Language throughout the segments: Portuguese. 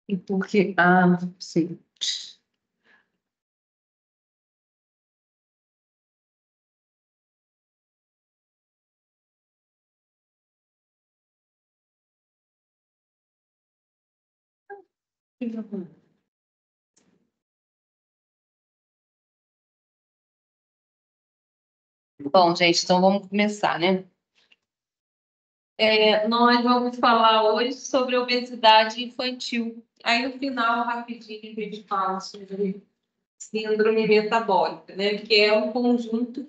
E porque, ah, sim. Bom, gente, então vamos começar, né? Nós vamos falar hoje sobre obesidade infantil. Aí, no final, rapidinho, a gente fala sobre síndrome metabólica, né? Que é um conjunto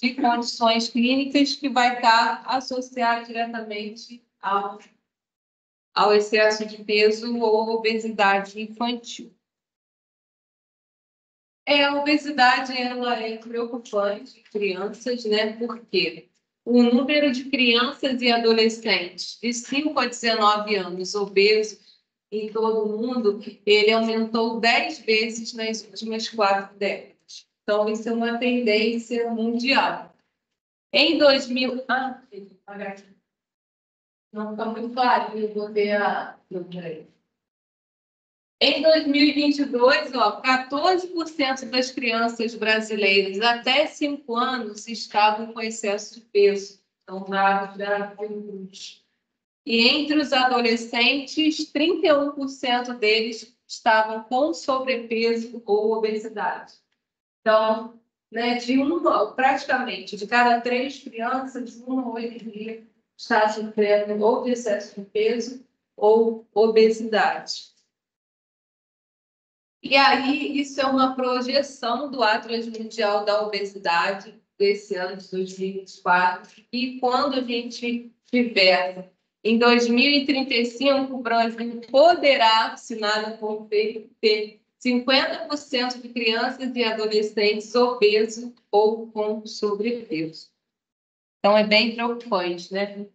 de condições clínicas que vai estar associado diretamente ao excesso de peso ou obesidade infantil. A obesidade ela é preocupante em crianças, né? Porque o número de crianças e adolescentes de 5 a 19 anos obesos em todo o mundo, ele aumentou 10 vezes nas últimas 4 décadas. Então, isso é uma tendência mundial. Em 2000... não está muito claro, eu vou ver a... Não, peraí. Em 2022, 14% das crianças brasileiras até 5 anos estavam com excesso de peso. Então, dados da Fiocruz. E entre os adolescentes, 31% deles estavam com sobrepeso ou obesidade. Então, né, praticamente de cada 3 crianças, uma hoje em dia está sofrendo ou de excesso de peso ou obesidade. E aí, isso é uma projeção do Atlas Mundial da Obesidade desse ano de 2024. E quando a gente tiver em 2035, o Brasil poderá, se nada for feito, ter 50% de crianças e adolescentes obesos ou com sobrepeso. Então, é bem preocupante, né?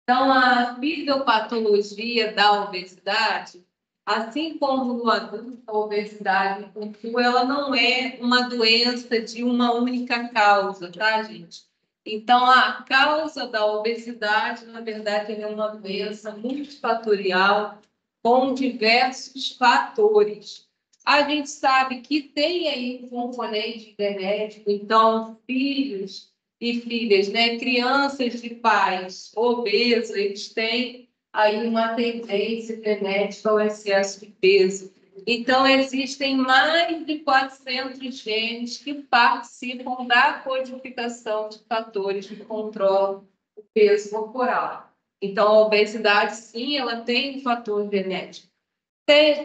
Então, a fisiopatologia da obesidade, assim como no adulto, a obesidade infantil, ela não é uma doença de uma única causa, tá, gente? Então, a causa da obesidade, na verdade, é uma doença multifatorial com diversos fatores. A gente sabe que tem aí um componente genético, então, filhos e filhas, né, crianças de pais obesos, eles têm aí uma tendência genética ao excesso de peso. Então, existem mais de 400 genes que participam da codificação de fatores que controlam o peso corporal. Então, a obesidade, sim, ela tem um fator genético.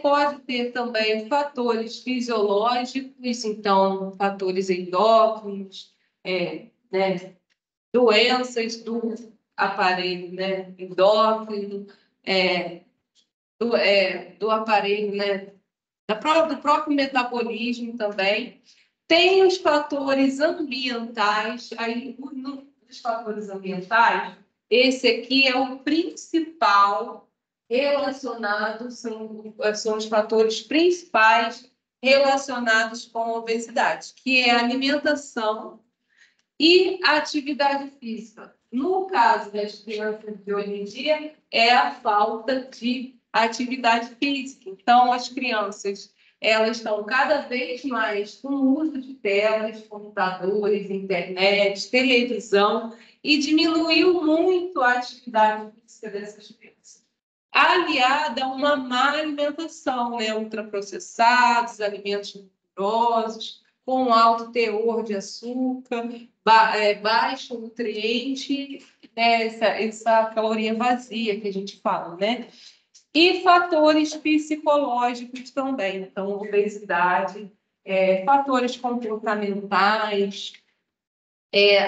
Pode ter também fatores fisiológicos, então, fatores endócrinos, né, doenças do aparelho, né, endócrino, do aparelho, né, do próprio metabolismo também. Tem os fatores ambientais, aí os fatores ambientais, esse aqui é o principal relacionado, são os fatores principais relacionados com a obesidade, que é a alimentação e a atividade física. No caso das crianças de hoje em dia, é a falta de atividade física. Então, as crianças elas estão cada vez mais com o uso de telas, computadores, internet, televisão, e diminuiu muito a atividade física dessas crianças. Aliada a uma má alimentação, né? Ultraprocessados, alimentos gordurosos, com alto teor de açúcar, baixo nutriente, né? essa caloria vazia que a gente fala, né? E fatores psicológicos também, então, obesidade, fatores comportamentais,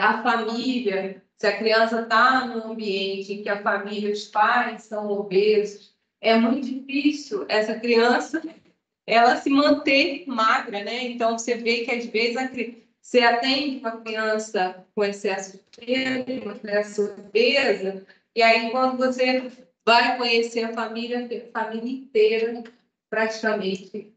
a família, se a criança está num ambiente em que a família, os pais são obesos, é muito difícil essa criança ela se manter magra, né? Então, você vê que, às vezes, você atende uma criança com excesso de peso, com excesso de obesa, e aí, quando você vai conhecer a família inteira, praticamente,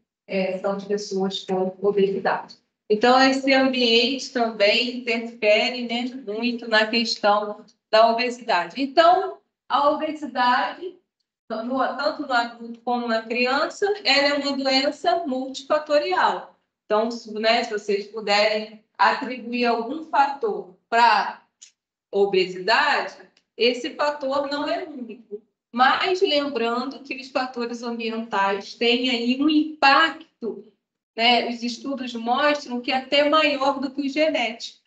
são de pessoas com obesidade. Então, esse ambiente também interfere, né, muito na questão da obesidade. Então, a obesidade tanto no adulto como na criança, ela é uma doença multifatorial. Então, né, se vocês puderem atribuir algum fator para obesidade, esse fator não é único. Mas lembrando que os fatores ambientais têm aí um impacto, né? Os estudos mostram que é até maior do que o genético.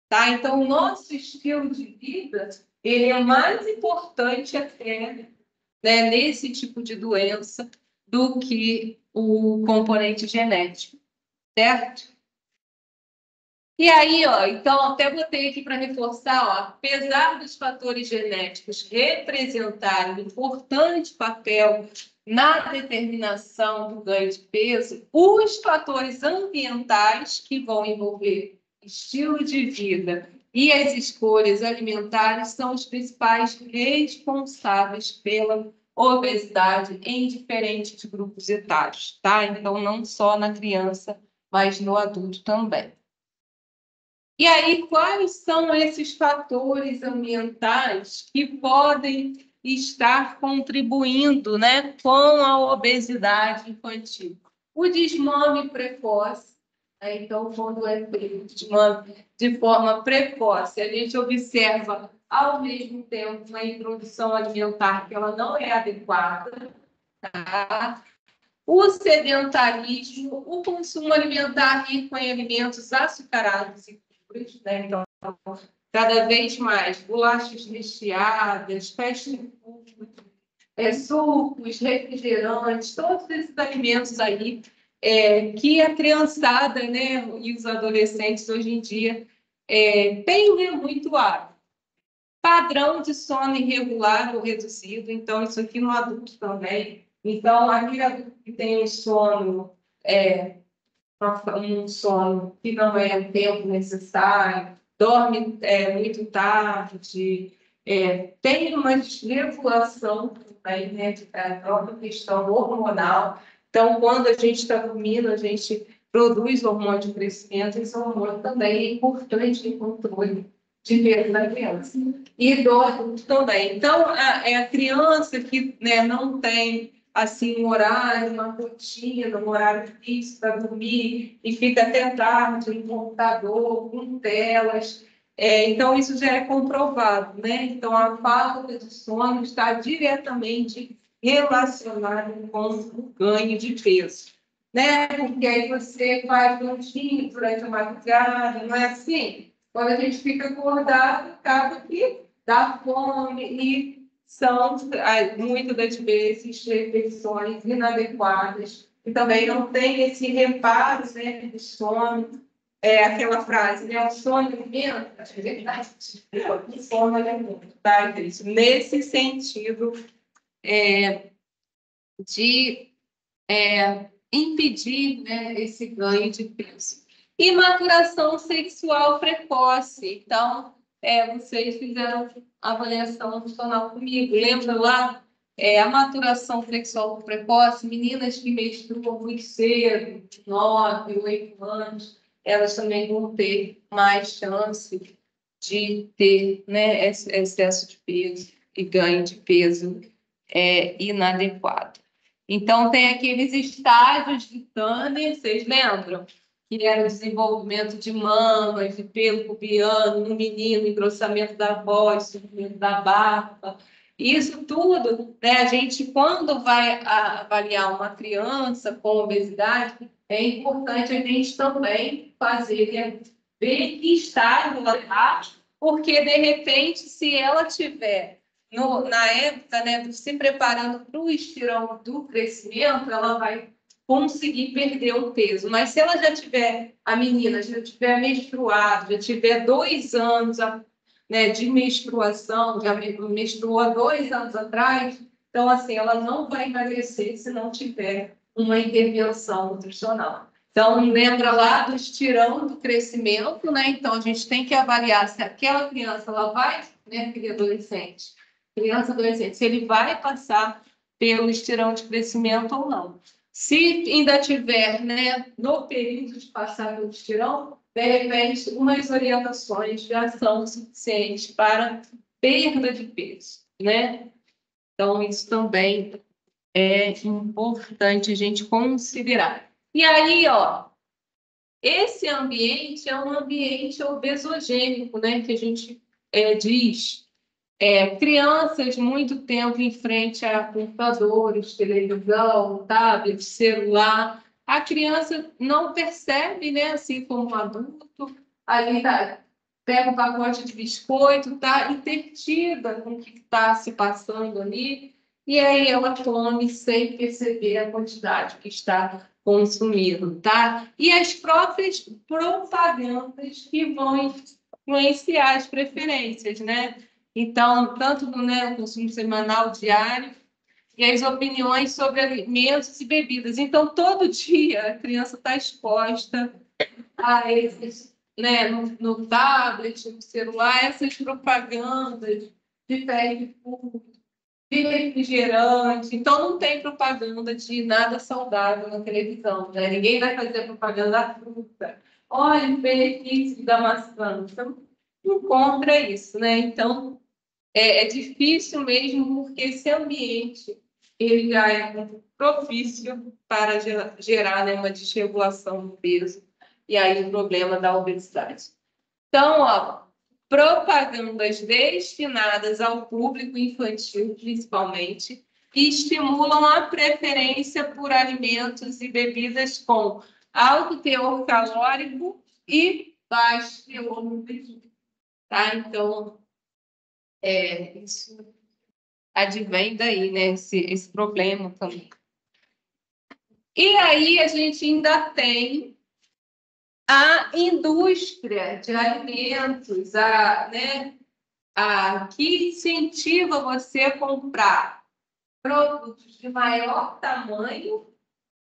Tá? Então, o nosso estilo de vida ele é mais importante até, né, nesse tipo de doença do que o componente genético, certo? E aí, ó, então, até botei aqui para reforçar, ó, apesar dos fatores genéticos representarem um importante papel na determinação do ganho de peso, os fatores ambientais que vão envolver estilo de vida e as escolhas alimentares são os principais responsáveis pela obesidade em diferentes grupos etários, tá? Então, não só na criança, mas no adulto também. E aí, quais são esses fatores ambientais que podem estar contribuindo, né, com a obesidade infantil? O desmame precoce, né? Então, quando é feito desmame de forma precoce, a gente observa, ao mesmo tempo, uma introdução alimentar que ela não é adequada, tá? O sedentarismo, o consumo alimentar rico em alimentos açucarados e frios, né? Então, cada vez mais bolachas recheadas, fast food, sucos, refrigerantes, todos esses alimentos aí que a criançada, né, e os adolescentes hoje em dia têm, né, muito hábito. Padrão de sono irregular ou reduzido, então isso aqui no adulto também. Então, aquele adulto que tem um sono que não é o tempo necessário, dorme muito tarde, tem uma desregulação também, né, da própria questão hormonal. Então, quando a gente está dormindo, a gente produz hormônio de crescimento, esse hormônio também é importante no controle de peso da criança. E do adulto também. Então, a criança que, né, não tem assim, um horário, uma rotina, um horário fixo para dormir e fica até tarde no computador, com telas. Então, isso já é comprovado, né? Então, a falta de sono está diretamente relacionada com o ganho de peso, né? Porque aí você faz lanchinho durante a madrugada, não é assim? Quando a gente fica acordado, acaba que dá fome e são, muitas das vezes, refeições inadequadas, e também não tem esse reparo, né, de sono. Aquela frase, né, o sono alimenta, é verdade, o sono alimenta, tá? Isso, nesse sentido de impedir, né, esse ganho de peso. E maturação sexual precoce. Então, vocês fizeram avaliação funcional comigo. Lembra lá? A maturação sexual precoce, meninas que menstruam muito cedo, 9, 8 anos, elas também vão ter mais chance de ter, né, excesso de peso e ganho de peso inadequado. Então, tem aqueles estágios de Tanner, vocês lembram? Que era o desenvolvimento de mamas, de pelo pubiano no menino, engrossamento da voz, surgimento da barba. Isso tudo, né, a gente, quando vai avaliar uma criança com obesidade, é importante a gente também fazer, né, ver que estágio ela está, porque, de repente, se ela tiver na época, né, se preparando para o estirão do crescimento, ela vai conseguir perder o peso. Mas se ela já tiver, a menina já tiver menstruado, já tiver 2 anos, né, de menstruação, já menstruou há 2 anos atrás, então, assim, ela não vai emagrecer se não tiver uma intervenção nutricional. Então, lembra lá do estirão do crescimento, né? Então, a gente tem que avaliar se aquela criança, ela vai, né, criança adolescente, se ele vai passar pelo estirão de crescimento ou não. Se ainda tiver, né, no período de passar pelo estirão, de repente, umas orientações já são suficientes para perda de peso, né? Então, isso também é importante a gente considerar. E aí, ó, esse ambiente é um ambiente obesogênico, né? Que a gente diz. Crianças muito tempo em frente a computadores, televisão, tablet, celular. A criança não percebe, né? Assim como um adulto, ali tá, pega um pacote de biscoito, tá entretida com o que está se passando ali, e aí ela come sem perceber a quantidade que está consumindo, tá? E as próprias propagandas que vão influenciar as preferências, né? Então, tanto no, né, consumo semanal, diário, e as opiniões sobre alimentos e bebidas. Então, todo dia a criança está exposta a esses, né, no tablet, no celular, essas propagandas de fast food, de refrigerante. Então, não tem propaganda de nada saudável na televisão, né? Ninguém vai fazer propaganda da fruta. Olha o benefício da maçã. Então, não compra isso, né? Então, é difícil mesmo, porque esse ambiente ele já é propício para gerar, né, uma desregulação do peso e aí o problema da obesidade. Então, ó, propagandas destinadas ao público infantil, principalmente, que estimulam a preferência por alimentos e bebidas com alto teor calórico e baixo teor nutritivo. Tá? Então, isso advém daí, né? Esse problema também. E aí a gente ainda tem a indústria de alimentos, que incentiva você a comprar produtos de maior tamanho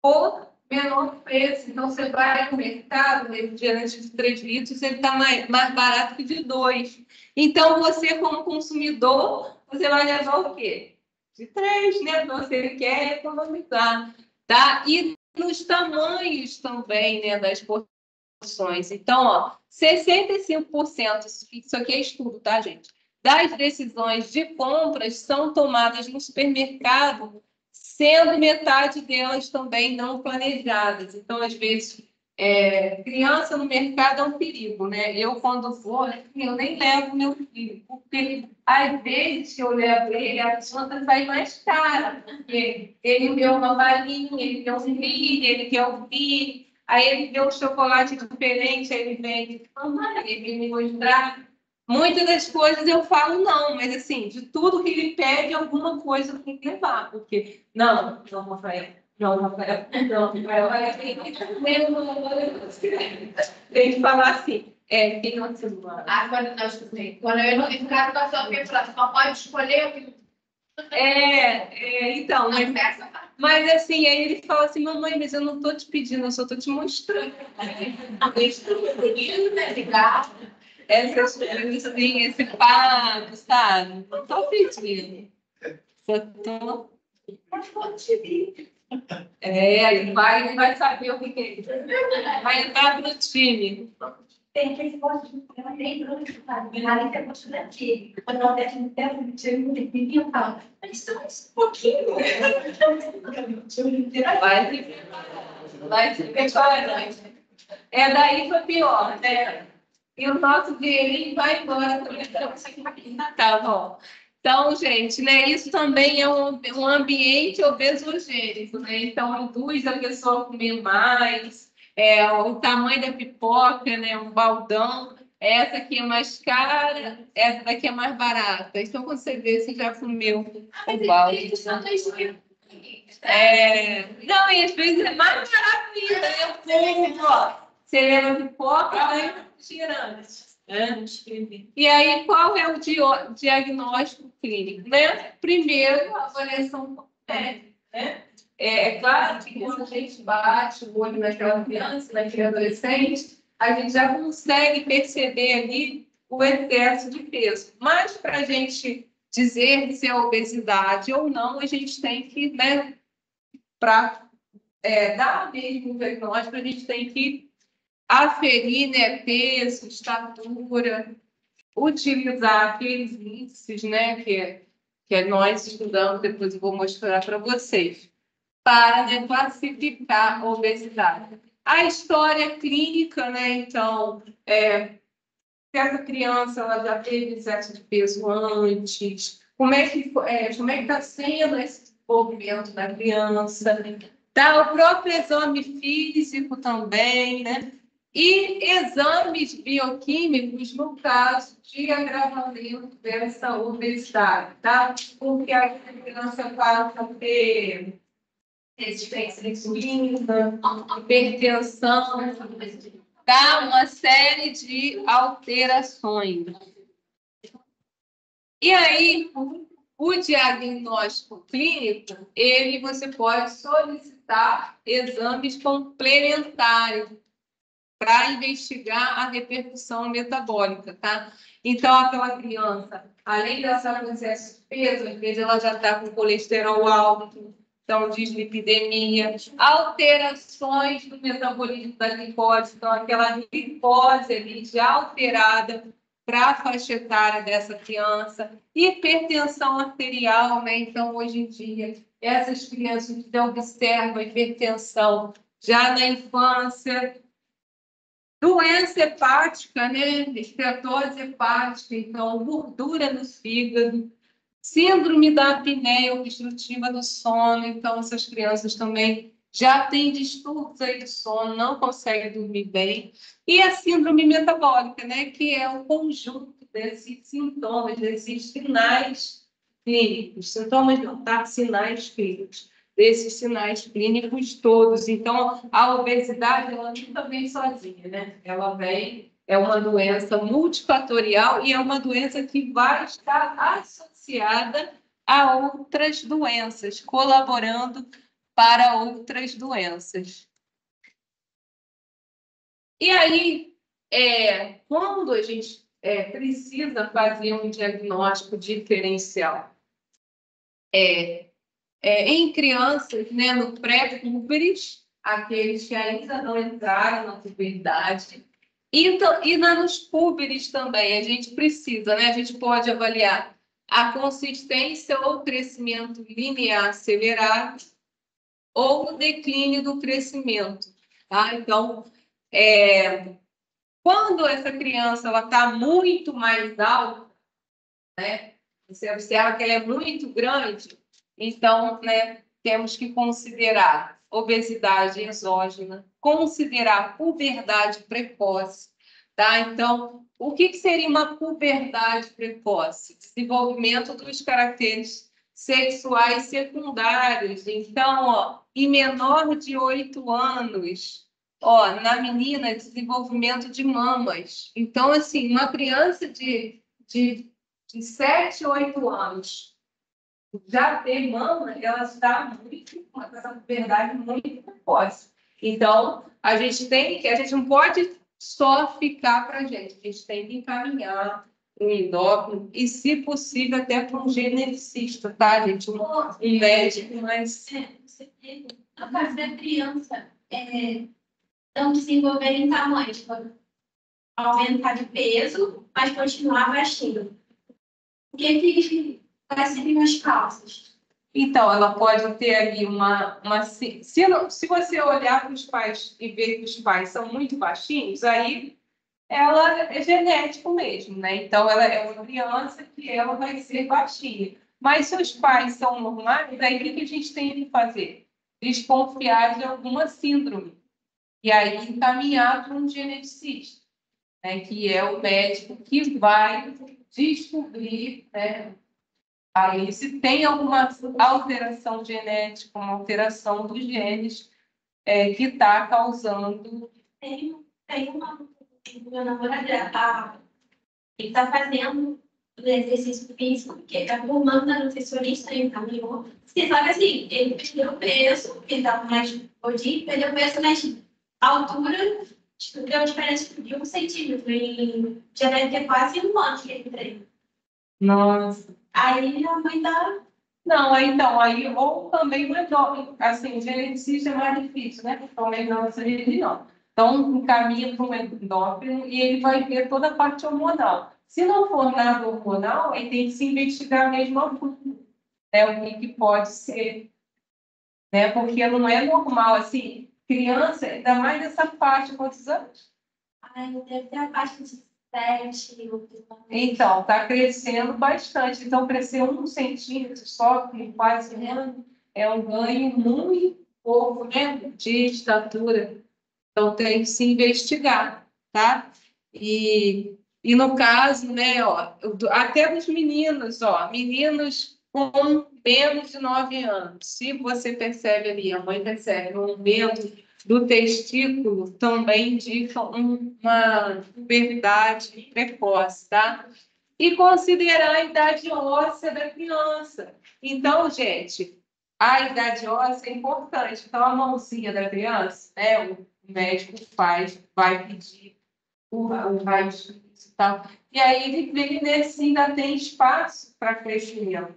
por menor preço. Então, você vai no mercado, refrigerante de 3 litros, ele está mais barato que de 2. Então, você, como consumidor, você vai levar o quê? De 3, né? Você quer economizar, tá? E nos tamanhos também, né, das porções. Então, ó, 65%, isso aqui é estudo, tá, gente? Das decisões de compras são tomadas no supermercado, sendo metade delas também não planejadas. Então, às vezes, criança no mercado é um perigo, né? Eu, quando vou, eu nem levo meu filho, porque às vezes que eu levo ele, a conta sai mais cara, porque ele vê uma balinha, ele quer um milho, ele quer um vinho, aí ele vê um chocolate diferente, aí ele vem, mamãe, ele vem me mostrar. Muitas das coisas eu falo não, mas assim, de tudo que ele pede, alguma coisa eu tenho que levar, porque não, Rafael, não, Rafael, tem que falar assim, tem uma semana. Quando eu não ficar com a sua só pode escolher o que. Então, mas assim, aí ele fala assim, mamãe, mas eu não estou te pedindo, eu só estou te mostrando. Essas coisas assim, esse papo, sabe? Não estou pedindo. Só estou. Ele vai saber o que é isso. Vai entrar no time. Tem aquele negócio de tem grupo, sabe? Ali tem gosto daqui. Quando eu desce no tempo, eu tiro um tempinho e falo, mas só um pouquinho. Vai se preparando. Daí foi pior, né? E o nosso dinheirinho vai embora também. Tá bom. Então, gente, né, isso também é um ambiente obesogênico, né? Então, induz a pessoa a comer mais, o tamanho da pipoca, né? Um baldão. Essa aqui é mais cara, essa daqui é mais barata. Então, quando você vê, você já comeu o balde. Não, e às vezes é mais barato ainda, né? O povo, ó, você leva pipoca, ganha refrigerante. E aí, qual é o diagnóstico clínico? Né? Primeiro, a avaliação médica. Né? É claro que quando a gente bate o olho naquela criança, naquele adolescente, a gente já consegue perceber ali o excesso de peso. Mas para a gente dizer se é obesidade ou não, a gente tem que, né, para dar mesmo o diagnóstico, a gente tem que aferir, né, peso, estatura, utilizar aqueles índices, né, que que nós estudamos, depois eu vou mostrar para vocês, para, né, classificar a obesidade. A história clínica, né, então, se essa criança ela já teve excesso de peso antes, como é que está sendo esse desenvolvimento da criança, tá? O próprio exame físico também, né? E exames bioquímicos no caso de agravamento dessa obesidade, tá? Porque a criança passa a ter resistência à insulina, hipertensão, tá? Uma série de alterações. E aí, o diagnóstico clínico, você pode solicitar exames complementares para investigar a repercussão metabólica, tá? Então, aquela criança, além dela estar com excesso de peso, às vezes ela já está com colesterol alto, então dislipidemia, alterações no metabolismo da glicose, então aquela glicose ali já alterada para a faixa etária dessa criança, hipertensão arterial, né? Então, hoje em dia, essas crianças que observam a hipertensão já na infância, doença hepática, né? Esteatose hepática, então, gordura no fígado, síndrome da apneia obstrutiva do sono, então, essas crianças também já têm distúrbios aí do sono, não conseguem dormir bem. E a síndrome metabólica, né? Que é o conjunto desses sintomas, desses sinais clínicos, sintomas não, tá? Sinais clínicos, desses sinais clínicos todos. Então, a obesidade, ela nunca vem sozinha, né? Ela vem, é uma doença multifatorial e é uma doença que vai estar associada a outras doenças, colaborando para outras doenças. E aí, quando a gente precisa fazer um diagnóstico diferencial, em crianças, né, no pré-púberes, aqueles que ainda não entraram na puberdade, e nos púberes também, a gente precisa, né, a gente pode avaliar a consistência ou crescimento linear acelerado ou o declínio do crescimento, tá? Então, quando essa criança está muito mais alta, né, você observa que ela é muito grande, então, né, temos que considerar obesidade exógena, considerar puberdade precoce, tá? Então, o que seria uma puberdade precoce? Desenvolvimento dos caracteres sexuais secundários. Então, em menor de 8 anos, na menina, desenvolvimento de mamas. Então, assim, uma criança de 7, 8 anos já ter mama, ela está muito, com essa puberdade muito precoce. Então, a gente não pode só ficar para a gente tem que encaminhar um endócrino e, se possível, até para um geneticista, tá, gente? Um médico, mas... No caso da criança, não desenvolver em tamanho, tipo, aumentar de peso, mas continuar baixinho. O que seriam as causas? Então, ela pode ter ali se você olhar para os pais e ver que os pais são muito baixinhos, aí ela é genético mesmo, né? Então, ela é uma criança que ela vai ser baixinha. Mas se os pais são normais, aí o que a gente tem que fazer? Desconfiar de alguma síndrome. E aí encaminhar para um geneticista, né? Que é o médico que vai descobrir, né? Aí, se tem alguma alteração genética, uma alteração dos genes que está causando... Tem uma namorada, ele está fazendo exercício físico, que está formando na nutricionista, ele encaminhou. Você sabe assim, ele perdeu peso, ele estava mais gordinho, perdeu peso, mas a altura deu diferença de 1 centímetro. E já deve ter quase 1 ano que ele treina. Nossa. Aí a mãe dá... Não, então, ou também o endócrino, assim, o geneticista é mais difícil, né? Também não nossa região. Então, encaminha para um endócrino e ele vai ver toda a parte hormonal. Se não for nada hormonal, aí tem que se investigar mesmo a fundo. né, o que pode ser, né? Porque não é normal, assim, criança, ainda mais nessa faixa, quantos anos? Ai, deve ter a faixa de 7, Então, está crescendo bastante. Então, crescer 1 centímetro só, em quase um ano, é um ganho muito pouco, né, de estatura. Então, tem que se investigar, tá? E no caso, né, ó, até dos meninos, ó, meninos com menos de 9 anos, se você percebe ali, a mãe percebe um aumento do testículo, também indica uma puberdade precoce, tá? E considerar a idade óssea da criança. Então, gente, a idade óssea é importante. Então, a mãozinha da criança, né, o médico vai pedir o raio-x e tal. E aí ele vê, né, se ainda tem espaço para crescimento.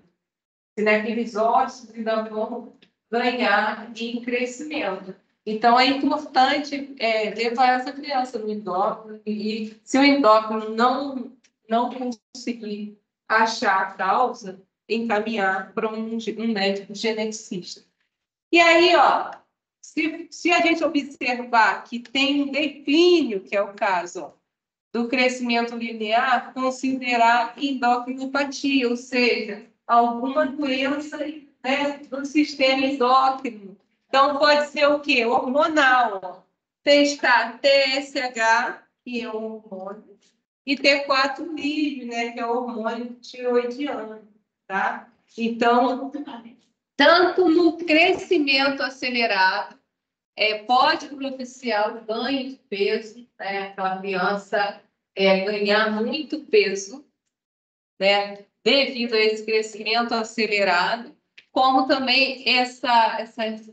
Se naqueles ossos ainda vão ganhar em crescimento. Então, é importante levar essa criança no endócrino e se o endócrino não conseguir achar a causa, encaminhar para um médico geneticista. E aí, ó, se a gente observar que tem um declínio, que é o caso ó, do crescimento linear, considerar endocrinopatia, ou seja, alguma doença, né, do sistema endócrino. Então, pode ser o quê? Hormonal. Testar TSH, que é um hormônio, e T4 livre, né, que é o hormônio tiroidiano, tá? Então, tanto no crescimento acelerado, pode propiciar o ganho de peso, né? Aquela criança ganhar muito peso, né? Devido a esse crescimento acelerado, como também essa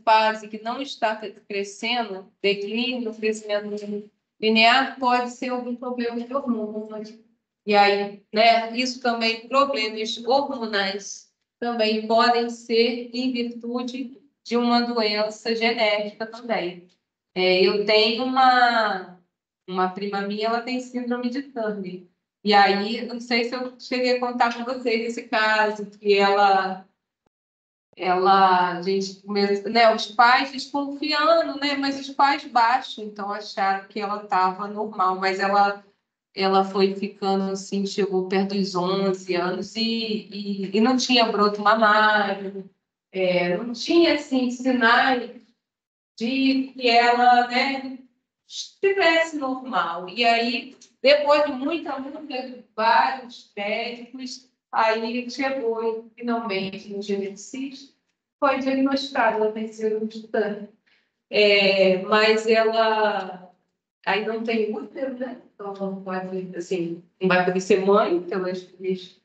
fase que não está crescendo, declínio, crescimento linear, pode ser algum problema de hormônios. E aí, né, isso também, problemas hormonais também podem ser em virtude de uma doença genética também. Eu tenho uma prima minha, ela tem síndrome de Turner. E aí, não sei se eu cheguei a contar com vocês esse caso, que a gente, né, os pais desconfiando, né, mas os pais baixos, então acharam que ela estava normal, mas ela foi ficando assim, chegou perto dos 11 anos e não tinha broto mamário, não tinha assim, sinais de que ela, né, estivesse normal. E aí, depois de muita luta de vários médicos, aí chegou finalmente no geneticista, foi diagnosticada, ela tem síndrome de Turner. Mas ela aí não tem útero, né? Então não pode, assim, não vai poder ser mãe pelas vias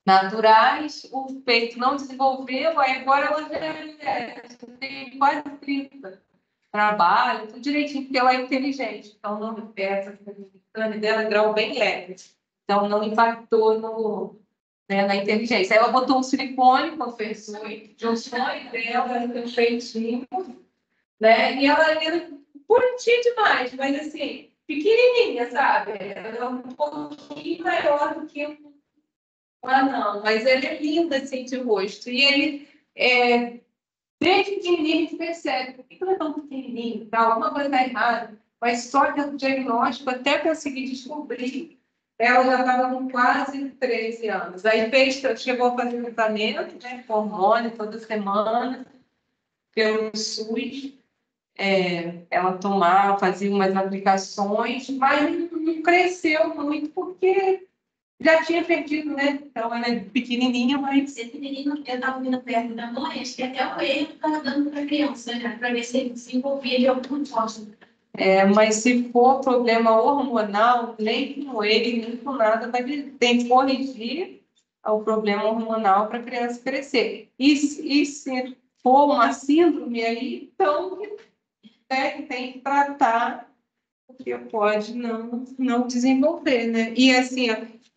naturais, o peito não desenvolveu, aí agora ela já tem quase 30 trabalho, tudo direitinho, porque ela é inteligente. Então, não essa crânio dela é grau bem leve. Então, não impactou né, na inteligência. Aí ela botou um silicone, confessou, de um sonho dela, um peitinho, né? E ela era bonitinha demais, mas assim, pequenininha, sabe? Ela é um pouquinho maior do que não, mas ela é linda assim de rosto. E ele desde pequenininho a gente percebe por que ela é tão pequenininha, tá? Alguma coisa está errada, mas só que o diagnóstico, até conseguir descobrir, ela já estava com quase 13 anos. Aí chegou a fazer tratamento, né, com hormônio toda semana, pelo SUS. Ela tomava, fazia umas aplicações, mas não cresceu muito porque já tinha perdido, né? Então ela é pequenininha, mas. Esse menino, eu estava vindo perto da mãe, acho que até o erro estava dando para a criança, né? Para ver se ele se envolvia de alguma forma. Mas se for problema hormonal, nem com ele, nem com nada, tem que corrigir o problema hormonal para a criança crescer. E se for uma síndrome aí, então tem que tratar, porque pode não desenvolver, né?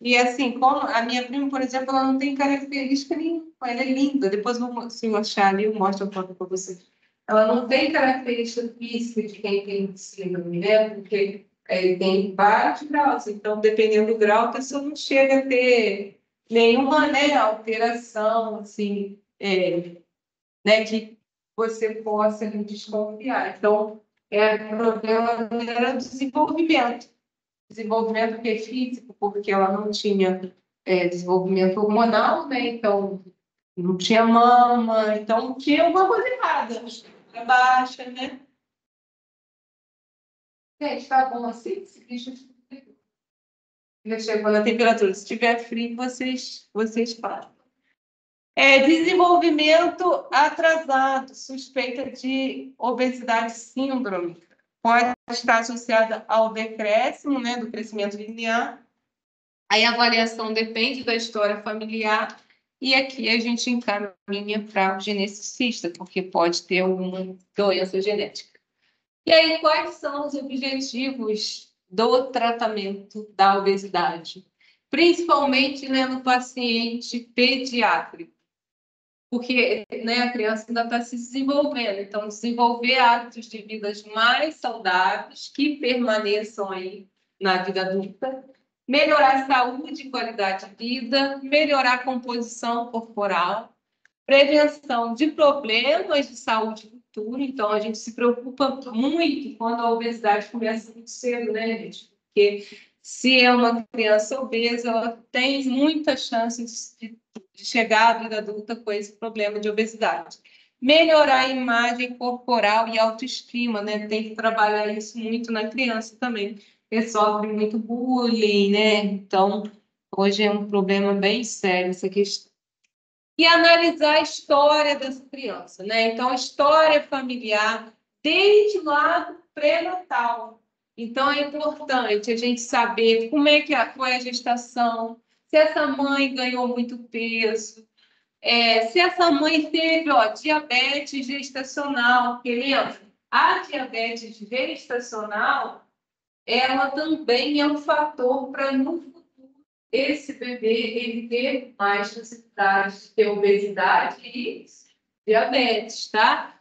E assim, como a minha prima, por exemplo, ela não tem característica nenhuma, ela é linda. Depois, se eu achar ali, eu mostro a foto para vocês. Ela não tem característica física de quem tem síndrome, né? Porque tem vários graus. Então, dependendo do grau, a pessoa não chega a ter nenhuma, né, alteração, assim, né, que você possa desconfiar. Então, o problema era o desenvolvimento. Desenvolvimento que é físico, porque ela não tinha desenvolvimento hormonal, né? Então, não tinha mama, então tinha alguma coisa errada. A baixa, né? Gente, tá bom assim? Esse bicho já chegou na temperatura. Se tiver frio, vocês falam. Desenvolvimento atrasado, suspeita de obesidade síndrome. Pode estar associada ao decréscimo, né, do crescimento linear. Aí a avaliação depende da história familiar. E aqui a gente encaminha para o geneticista, porque pode ter alguma doença genética. E aí, quais são os objetivos do tratamento da obesidade? Principalmente, né, no paciente pediátrico, porque, né, a criança ainda está se desenvolvendo. Então, desenvolver hábitos de vida mais saudáveis que permaneçam aí na vida adulta, melhorar a saúde e qualidade de vida, melhorar a composição corporal, prevenção de problemas de saúde futura. Então, a gente se preocupa muito quando a obesidade começa muito cedo, né, gente? Porque se é uma criança obesa, ela tem muitas chances de chegar à vida adulta com esse problema de obesidade. Melhorar a imagem corporal e autoestima, né? Tem que trabalhar isso muito na criança também. Ele sofre muito bullying, né? Então, hoje é um problema bem sério essa questão. E analisar a história dessa criança, né? Então, a história familiar, desde lá do pré-natal. Então, é importante a gente saber como é que foi a gestação, se essa mãe ganhou muito peso, se essa mãe teve diabetes gestacional, porque lembra, a diabetes gestacional, ela também é um fator para no futuro esse bebê ele ter mais necessidade de ter obesidade e diabetes, tá?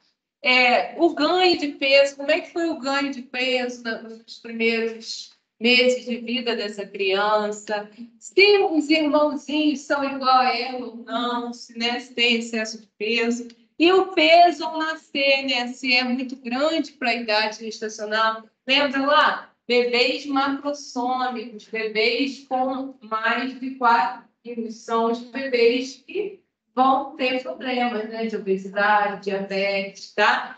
O ganho de peso, como é que foi o ganho de peso nos primeiros meses de vida dessa criança? Se os irmãozinhos são igual a ela ou não, né, se tem excesso de peso. E o peso ao nascer, né? Se é muito grande para a idade gestacional. Lembra lá? Bebês macrossômicos, bebês com mais de 4 quilos, são os bebês que vão ter problemas, né, de obesidade, diabetes, tá?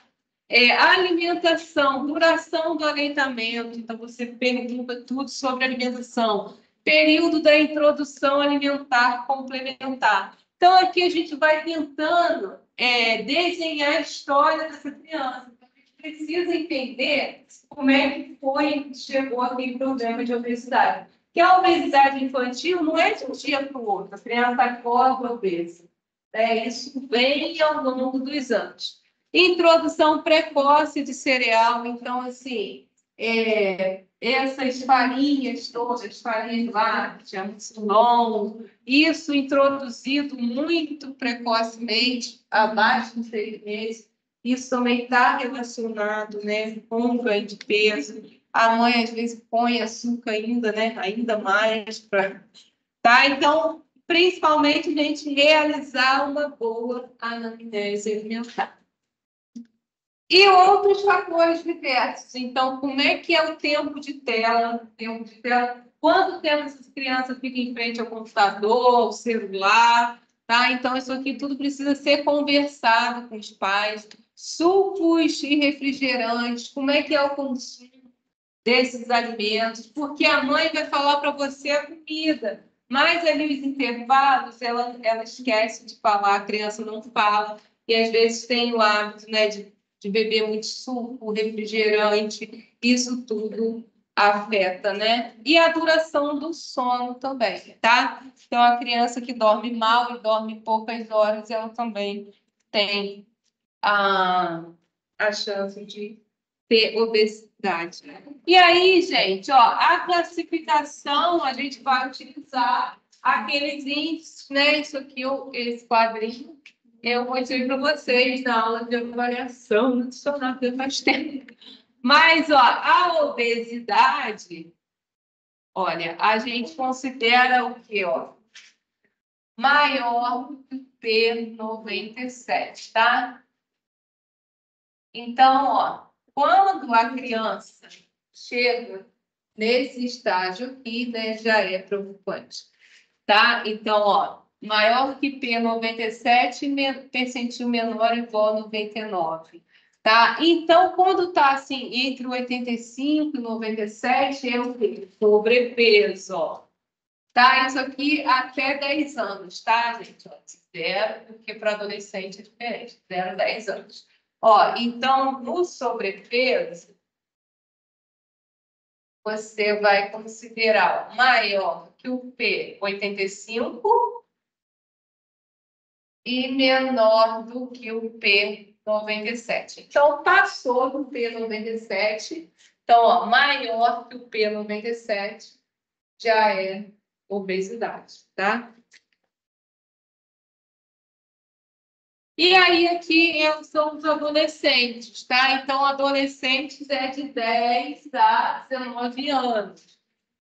A alimentação, duração do aleitamento, então você pergunta tudo sobre alimentação, período da introdução alimentar complementar. Então, aqui a gente vai tentando desenhar a história dessa criança. Então, a gente precisa entender como é que foi, chegou aquele problema de obesidade. Porque a obesidade infantil não é de um dia para o outro, a criança acorda obesa. Isso vem ao longo dos anos. Introdução precoce de cereal, então, assim, essas farinhas todas, farinhas lácteas, long, isso introduzido muito precocemente, abaixo de 6 meses, isso também está relacionado, né, com ganho de peso. A mãe, às vezes, põe açúcar ainda, né, ainda mais para... Tá? Então, principalmente, a gente realizar uma boa anamnese alimentar. E outros fatores diversos. Então, como é que é o tempo de tela? Quanto tempo essas crianças ficam em frente ao computador, ao celular? Tá? Então, isso aqui tudo precisa ser conversado com os pais. Sucos e refrigerantes, como é que é o consumo desses alimentos? Porque a mãe vai falar para você a comida, mas ali os intervalos, ela esquece de falar, a criança não fala, e às vezes tem o hábito, né, de beber muito suco, refrigerante, isso tudo afeta, né? E a duração do sono também, tá? Então, a criança que dorme mal e dorme poucas horas, ela também tem a chance de ter obesidade. E aí, gente, a classificação, a gente vai utilizar aqueles índices, né? Isso aqui, esse quadrinho, eu mostrei para vocês na aula de avaliação nutricional, porque faz tempo. Mas, a obesidade, olha, a gente considera o quê, maior do que o P97, tá? Então, ó, quando a criança chega nesse estágio aqui, né, já é preocupante, tá? Então, ó, maior que P97, percentil menor ou igual a 99, tá? Então, quando tá assim, entre 85 e 97, é o quê? Sobrepeso, ó. Tá? Isso aqui até 10 anos, tá, gente? Ó, 0, porque para adolescente é diferente, 0 a 10 anos. Ó, então, no sobrepeso, você vai considerar maior que o P85 e menor do que o P97. Então, passou do P97, então, ó, maior que o P97 já é obesidade, tá? E aí, aqui são os adolescentes, tá? Então, adolescentes é de 10 a 19 anos.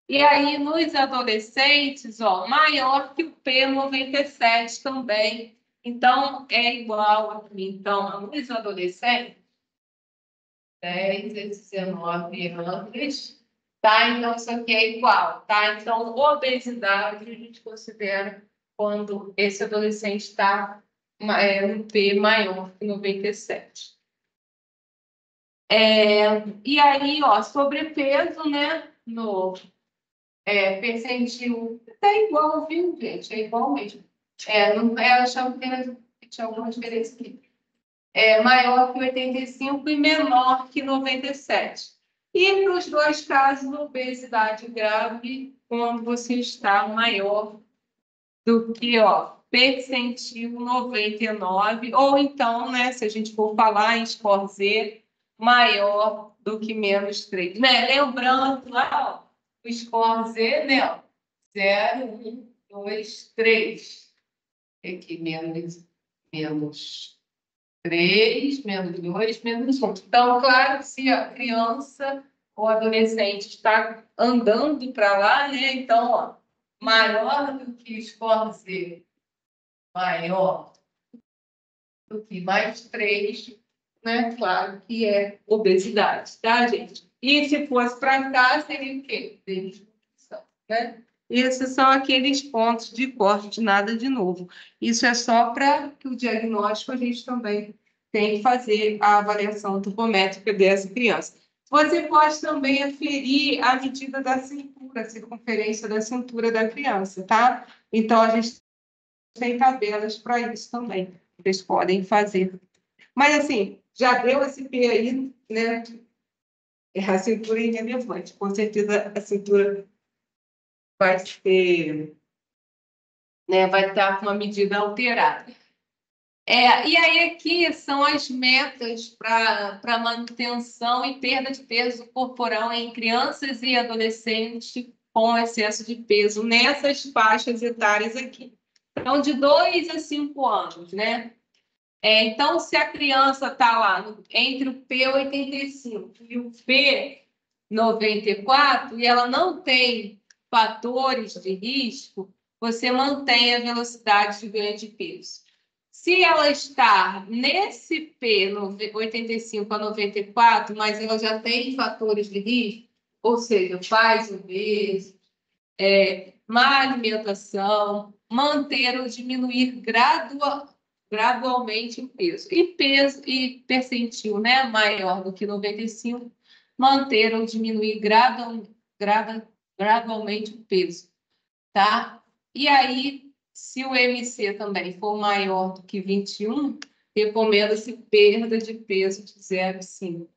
E aí, nos adolescentes, ó, maior que o P97 também. Então, é igual aqui. Então, nos adolescentes, 10 a 19 anos, tá? Então, isso aqui é igual, tá? Então, obesidade a gente considera quando esse adolescente está no P maior que 97. E aí, ó, sobrepeso, né? No percentil, é igual, viu, gente? É igual mesmo. Não, eu achava que tinha alguma diferença aqui. É maior que 85 e menor que 97. E nos dois casos, obesidade grave, quando você está maior do que, ó, percentil 99, ou então, né, se a gente for falar em score Z, maior do que menos 3. Né? Lembrando lá, ó, o score Z, né, ó, 0, 1, 2, 3. Aqui, menos 3, menos 2, menos 1. Então, claro, se a criança ou adolescente está andando para lá, né? Então, ó, maior do que score Z, maior do que mais 3, né? Claro que é obesidade, tá, gente? E se fosse para cá, seria o quê? Desnutrição, né? Esses são aqueles pontos de corte, nada de novo. Isso é só para que o diagnóstico a gente também tem que fazer a avaliação turbométrica dessa criança. Você pode também aferir a medida da cintura, a circunferência da cintura da criança, tá? Então, a gente tem tabelas para isso também. Vocês podem fazer. Mas, assim, já deu esse P aí, né? A cintura é irrelevante. Com certeza, a cintura vai ser, né, vai estar com uma medida alterada. E aí aqui são as metas para manutenção e perda de peso corporal em crianças e adolescentes com excesso de peso nessas faixas etárias aqui. Então, de 2 a 5 anos, né? Então, se a criança está lá entre o P85 e o P94 e ela não tem fatores de risco, você mantém a velocidade de ganho de peso. Se ela está nesse P 85 a 94, mas ela já tem fatores de risco, ou seja, pais obesos, má alimentação, manter ou diminuir gradualmente o peso. E percentil, né, maior do que 95, manter ou diminuir gradualmente o peso, tá? E aí, se o MC também for maior do que 21, recomenda-se perda de peso de 0,5.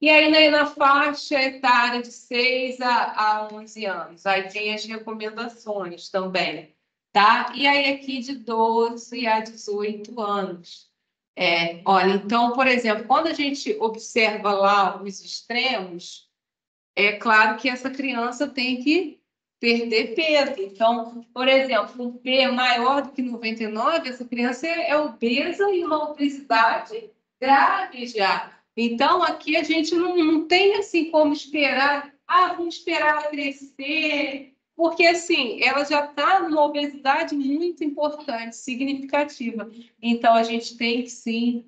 E aí, né, na faixa etária de 6 a 11 anos, aí tem as recomendações também, tá? E aí aqui de 12 a 18 anos. Olha, então, por exemplo, quando a gente observa lá os extremos, é claro que essa criança tem que perder peso. Então, por exemplo, um P maior do que 99, essa criança é obesa e uma obesidade grave já. Então, aqui a gente não tem assim como esperar, vamos esperar ela crescer, Porque, assim, ela já está numa obesidade muito importante, significativa. Então, a gente tem que, sim,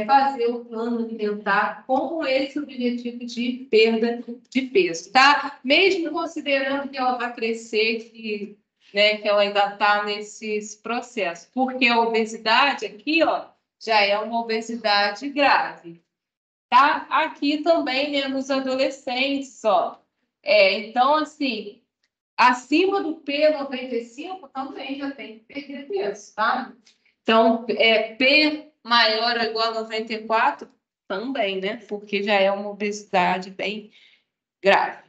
fazer o plano alimentar com esse objetivo de perda de peso, tá? Mesmo considerando que ela vai crescer, que ela ainda está nesse processo. Porque a obesidade aqui, ó, já é uma obesidade grave. Tá? Aqui também, né, nos adolescentes, ó. Então, assim, acima do P95 também já tem que perder peso, tá? Então, P maior ou igual a 94 também, né? Porque já é uma obesidade bem grave.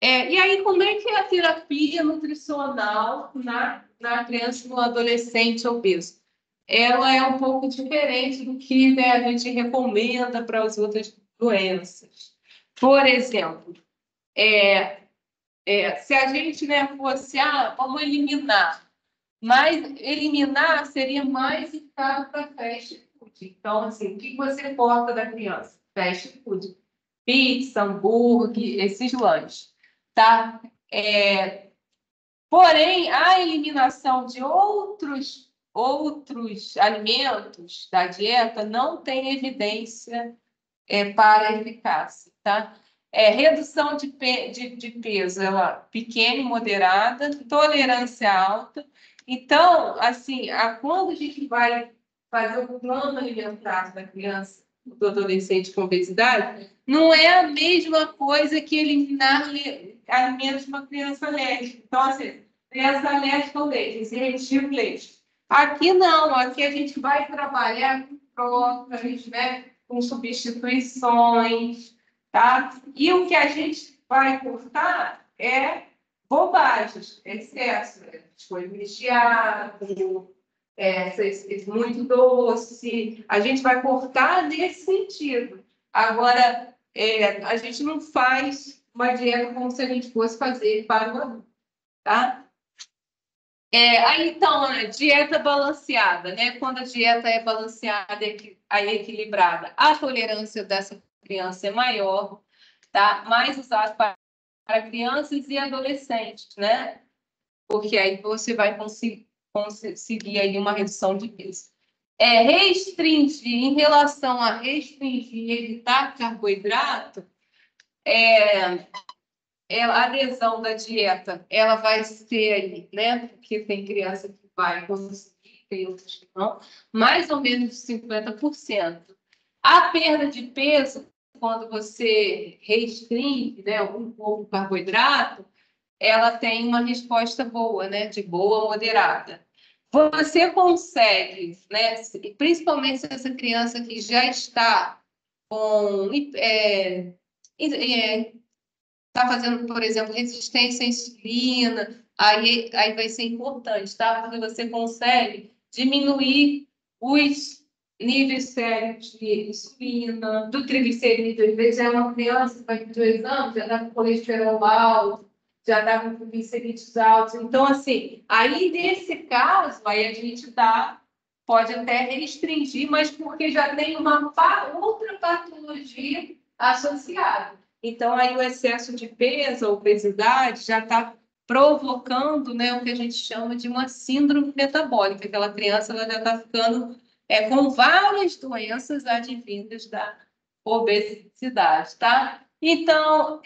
E aí, como é que é a terapia nutricional na criança e no adolescente obeso? Ela é um pouco diferente do que, né, a gente recomenda para as outras doenças. Por exemplo, se a gente, né, fosse, vamos eliminar, mas eliminar seria mais indicado para fast food. Então, assim, o que você corta da criança? Fast food. Pizza, hambúrguer, esses lanches, tá? Porém, a eliminação de outros alimentos da dieta não tem evidência para eficácia, tá? Redução de peso, ela pequena e moderada, tolerância alta. Então, assim, quando a gente vai fazer o plano alimentar da criança, do adolescente com obesidade, não é a mesma coisa que eliminar alimentos de uma criança alérgica. Então, assim, criança alérgica ao leite, se retira o leite. Aqui não, aqui a gente vai trabalhar com troca, a gente vai com substituições, tá? E o que a gente vai cortar é bobagens, excesso, coisas recheado, muito doce. A gente vai cortar nesse sentido. Agora, a gente não faz uma dieta como se a gente fosse fazer para o adulto, tá? Aí, então, né, dieta balanceada, né? Quando a dieta é balanceada e equilibrada, a tolerância dessa criança é maior, tá? Mais usado para crianças e adolescentes, né? Porque aí você vai conseguir aí uma redução de peso. Restringir, em relação a restringir e evitar carboidrato, a adesão da dieta, ela vai ser aí, né? Porque tem criança que vai conseguir, tem outras que não, mais ou menos de 50%. A perda de peso, quando você restringe, né, algum pouco o carboidrato, ela tem uma resposta boa, né? De boa, moderada. Você consegue, né? Principalmente se essa criança que já está com está fazendo, por exemplo, resistência à insulina, aí vai ser importante, tá? Porque você consegue diminuir os níveis sérios de insulina, do triglicerídeo. Às vezes é uma criança que vai ter 2 anos, já está com colesterol alto, já está com triglicerídeos altos. Então, assim, aí nesse caso, aí a gente pode até restringir, mas porque já tem uma outra patologia associada. Então, aí o excesso de peso, a obesidade, já está provocando, né, o que a gente chama de uma síndrome metabólica. Aquela criança ela já está ficando com várias doenças advindas da obesidade, tá? Então,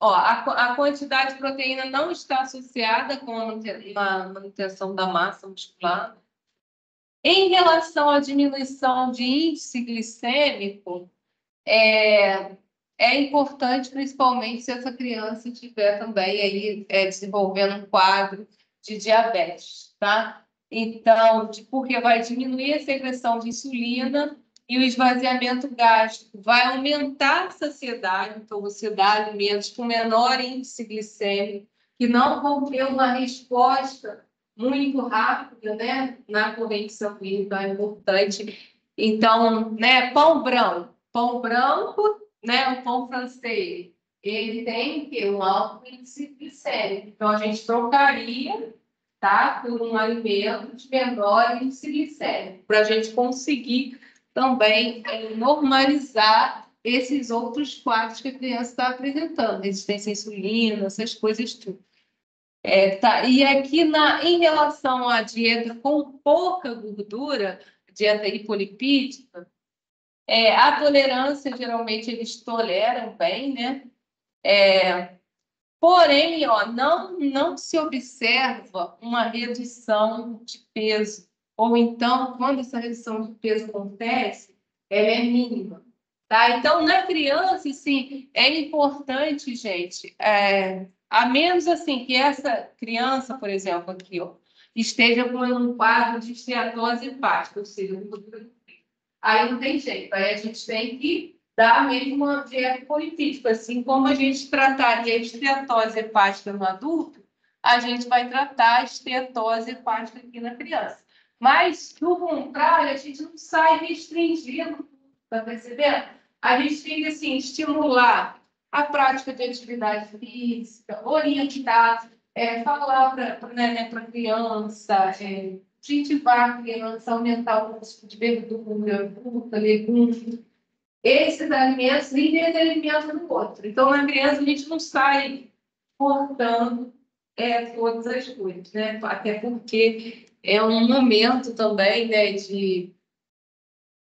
a quantidade de proteína não está associada com a manutenção da massa muscular. Em relação à diminuição de índice glicêmico, é importante, principalmente se essa criança estiver também aí, desenvolvendo um quadro de diabetes, tá? Então, porque vai diminuir a secreção de insulina e o esvaziamento gástrico, vai aumentar a saciedade, então você dá alimentos com menor índice glicêmico, que não vão ter uma resposta muito rápida, né, na corrente sanguínea, então é importante. Então, né, pão branco, né, o pão francês, ele tem um alto índice glicêmico. Então, a gente trocaria, tá, por um alimento de menor índice glicêmico, para a gente conseguir também normalizar esses outros quadros que a criança está apresentando, resistência à insulina, essas coisas tudo. Tá. E aqui, em relação à dieta com pouca gordura, dieta hipolipídica, a tolerância, geralmente, eles toleram bem, né? Porém, ó, não se observa uma redução de peso. Ou então, quando essa redução de peso acontece, ela é mínima. Tá? Então, na criança, sim, é importante, gente, a menos assim que essa criança, por exemplo, aqui, ó, esteja com um quadro de esteatose hepática, ou seja, aí não tem jeito, aí a gente tem que dar mesmo uma dieta polifítica, assim como a gente trataria a esteatose hepática no adulto, a gente vai tratar a esteatose hepática aqui na criança. Mas, do contrário, a gente não sai restringindo, tá percebendo? A gente tem que, assim, estimular a prática de atividade física, orientar, falar para a criança, incentivar a criança a aumentar o consumo de verdura, fruta, legumes. Esses alimentos nem detrimento do outro. Então, na criança, a gente não sai cortando todas as coisas, né? Até porque é um momento também, né, de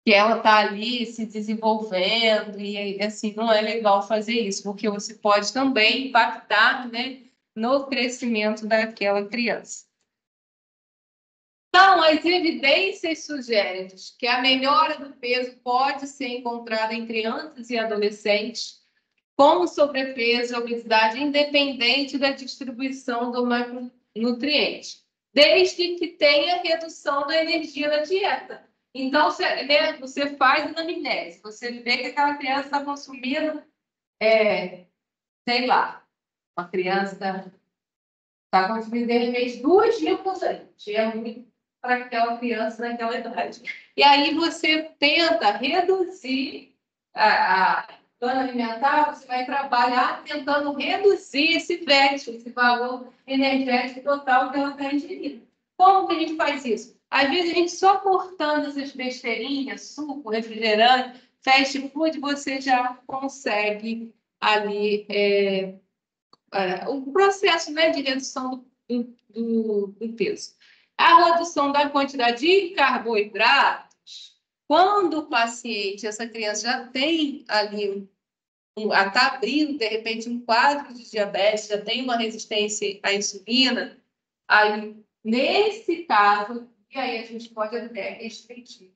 que ela está ali se desenvolvendo e assim não é legal fazer isso, porque você pode também impactar, né, no crescimento daquela criança. Então, as evidências sugerem que a melhora do peso pode ser encontrada em crianças e adolescentes com sobrepeso e obesidade, independente da distribuição do macronutriente, desde que tenha redução da energia na dieta. Então, você faz anamnese, você vê que aquela criança está consumindo, sei lá, uma criança está consumindo, de repente, 2.000 por dia. É muito para aquela criança naquela idade. E aí você tenta reduzir a plano alimentar, você vai trabalhar tentando reduzir esse VET, esse valor energético total que ela está ingerindo. Como que a gente faz isso? Às vezes a gente só cortando essas besteirinhas, suco, refrigerante, fast food, você já consegue ali o processo, né, de redução do peso. A redução da quantidade de carboidratos, quando o paciente, essa criança já tem ali, está abrindo, de repente, um quadro de diabetes, já tem uma resistência à insulina, aí, nesse caso, e aí a gente pode até restringir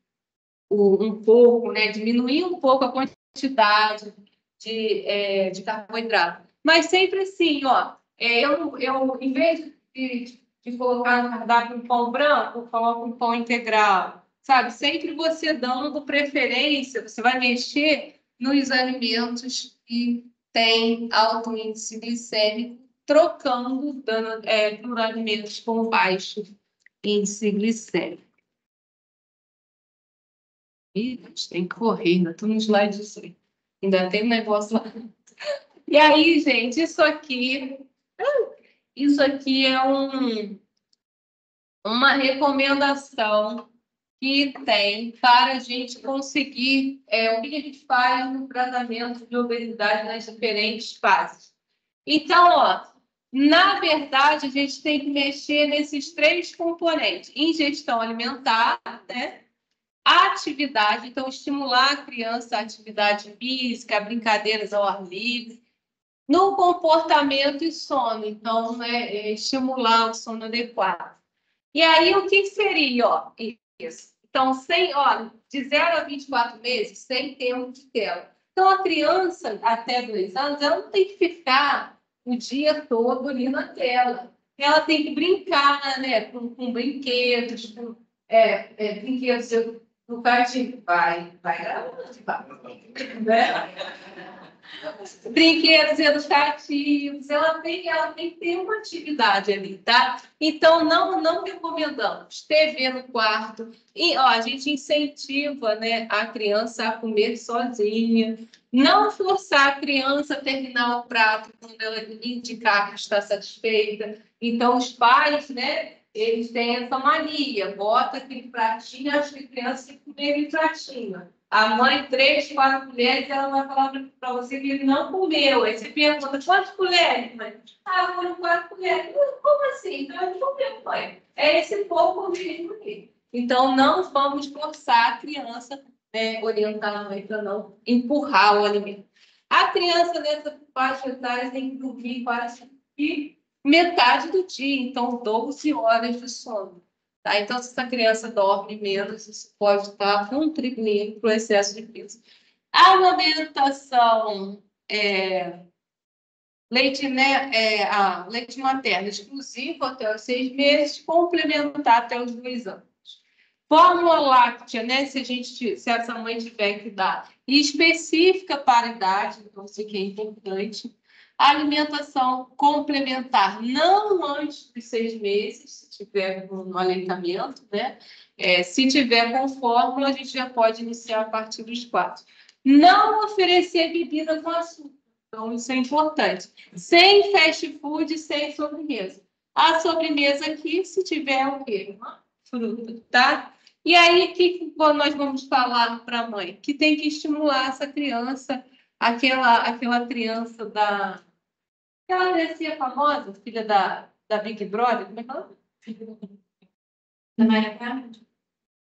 um pouco, né, diminuir um pouco a quantidade de carboidrato. Mas sempre assim, ó, eu em vez de colocar no cardápio um pão branco, eu coloco um pão integral, sabe? Sempre você dando preferência, você vai mexer nos alimentos que têm alto índice glicêmico, trocando, dando por alimentos com baixo índice glicêmico. Ih, a gente tem que correr, ainda estou no slide disso aí. Ainda tem um negócio lá. E aí, gente, isso aqui é uma recomendação que tem para a gente conseguir o que a gente faz no tratamento de obesidade nas diferentes fases. Então, ó, na verdade, a gente tem que mexer nesses 3 componentes: ingestão alimentar, né? Atividade, então estimular a criança a atividade física, brincadeiras ao ar livre. No comportamento e sono, então, né, estimular o sono adequado. E aí, o que seria, ó, isso? Então, de 0 a 24 meses, sem tempo de tela. Então, a criança, até 2 anos, ela não tem que ficar o dia todo ali na tela. Ela tem que brincar, né, com brinquedos, com brinquedos educativos. Vai gravando, né? Brinquedos educativos, ela tem que ter uma atividade ali, tá? Então, não recomendamos TV no quarto. E, ó, a gente incentiva, né, a criança a comer sozinha. Não forçar a criança a terminar o prato quando ela indicar que está satisfeita. Então, os pais, né, eles têm essa mania. Bota aquele pratinho, acho que a criança tem que comer aquele pratinho. a mãe 3, 4 colheres, ela vai falar para você que ele não comeu. Aí você pergunta, quantas colheres, mãe? Ah, foram 4 colheres. Como assim? Então ele comeu, mãe. É esse pouco mesmo aqui. Então, não vamos forçar a criança, né, orientar a mãe para não empurrar o alimento. A criança nessa faixa etária tem que dormir quase metade do dia, então 12 horas de sono. Tá? Então, se essa criança dorme menos, isso pode estar contribuindo para o excesso de peso. A amamentação, leite, né, leite materno exclusivo até os 6 meses, complementar até os 2 anos. Fórmula láctea, né, se essa mãe tiver que dar, específica para a idade, então isso aqui é importante. Alimentação complementar, não antes dos 6 meses, se tiver um aleitamento, né? Se tiver com fórmula, a gente já pode iniciar a partir dos 4. Não oferecer bebida com açúcar, então isso é importante. Sem fast food, sem sobremesa. A sobremesa aqui, se tiver o quê? Uma fruta, tá? E aí, o que nós vamos falar para a mãe? Que tem que estimular essa criança, aquela criança da... Aquela descia famosa, filha da Big Brother, como é que ela? Da Maria Clara?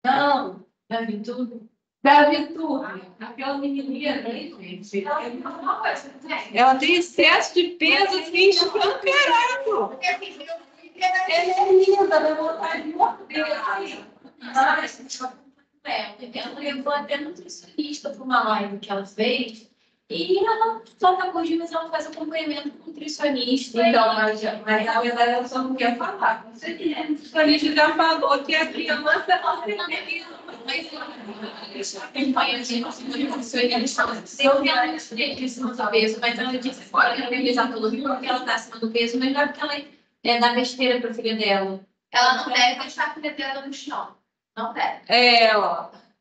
Não, Da Vitu? da Vitúria. Aquela menininha ali, gente. Ela tem excesso de peso assim, escancarado. Ela é linda, dá vontade de morder. Ela levou até nutricionista para uma live que ela fez e ela só tá gordinha, mas ela faz acompanhamento com nutricionista. Então, mas na verdade ela só não quer falar. Com certeza. O nutricionista já falou que a criança não tem eu realmente tenho acima do peso, mas ela disse fora que ela realizar todo mundo porque ela está acima do peso, mas não é porque ela dá besteira para a filha dela. Ela não deve deixar a filha dela no chão. Não deve.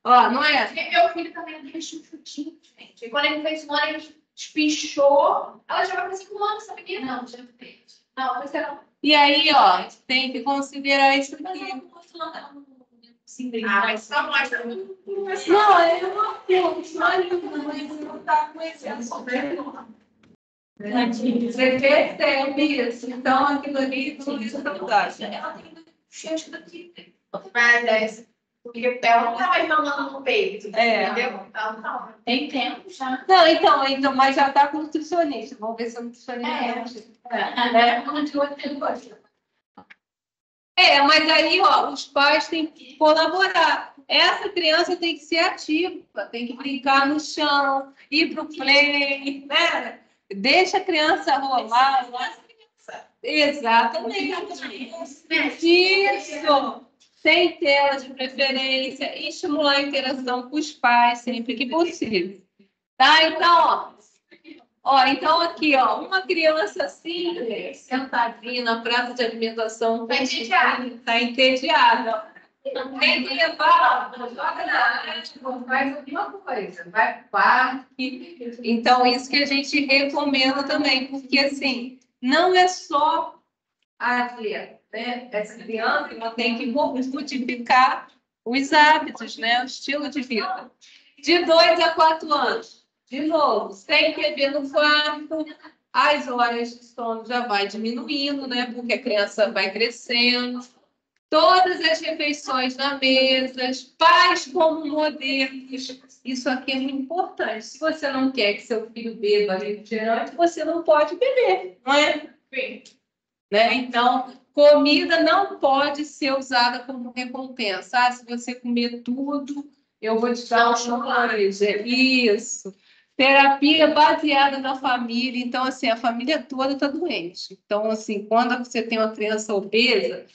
Ó, não é? Meu filho também deixa um chutinho, gente. E quando ele fez um ano, ele espichou. Ela já vai fazer 5 anos, essa menina? Não, já fez. Não, mas não. E aí, ó, tem que considerar isso aqui. Mas só mostra. Não, é uma coisa, mas não tá com excesso. Você percebe isso. Então, aquilo ali, tudo isso é verdade. Ela tem cheio daqui. Mas é porque ela não tá mais mamando no peito, entendeu? Ela não tem tempo já. Não, então, mas já tá com nutricionista. Vamos ver se o nutricionista mas aí, ó, os pais têm que colaborar. Essa criança tem que ser ativa, tem que brincar no chão, ir para o play, né? Deixa a criança rolar. Exatamente. Isso. Sem tela de preferência, e estimular a interação com os pais sempre que possível. Tá? Então, então aqui, ó, uma criança assim, sentadinha na praça de alimentação, tá entediada. Tem que levar, joga na área, faz alguma coisa, vai para o parque. Então, isso que a gente recomenda também, porque assim, não é só a dieta, né? Essa criança ela tem que modificar os hábitos, né? O estilo de vida. De 2 a 4 anos, de novo, sem TV no quarto, as horas de sono já vai diminuindo, né? Porque a criança vai crescendo. Todas as refeições na mesa, pais como modelos. Isso aqui é muito importante. Se você não quer que seu filho beba refrigerante, você não pode beber, não é? Sim. Né? Então, comida não pode ser usada como recompensa. Se você comer tudo, eu vou te dar um chocolate. Isso. Terapia baseada na família. Então, assim, a família toda está doente. Então, assim, quando você tem uma criança obesa,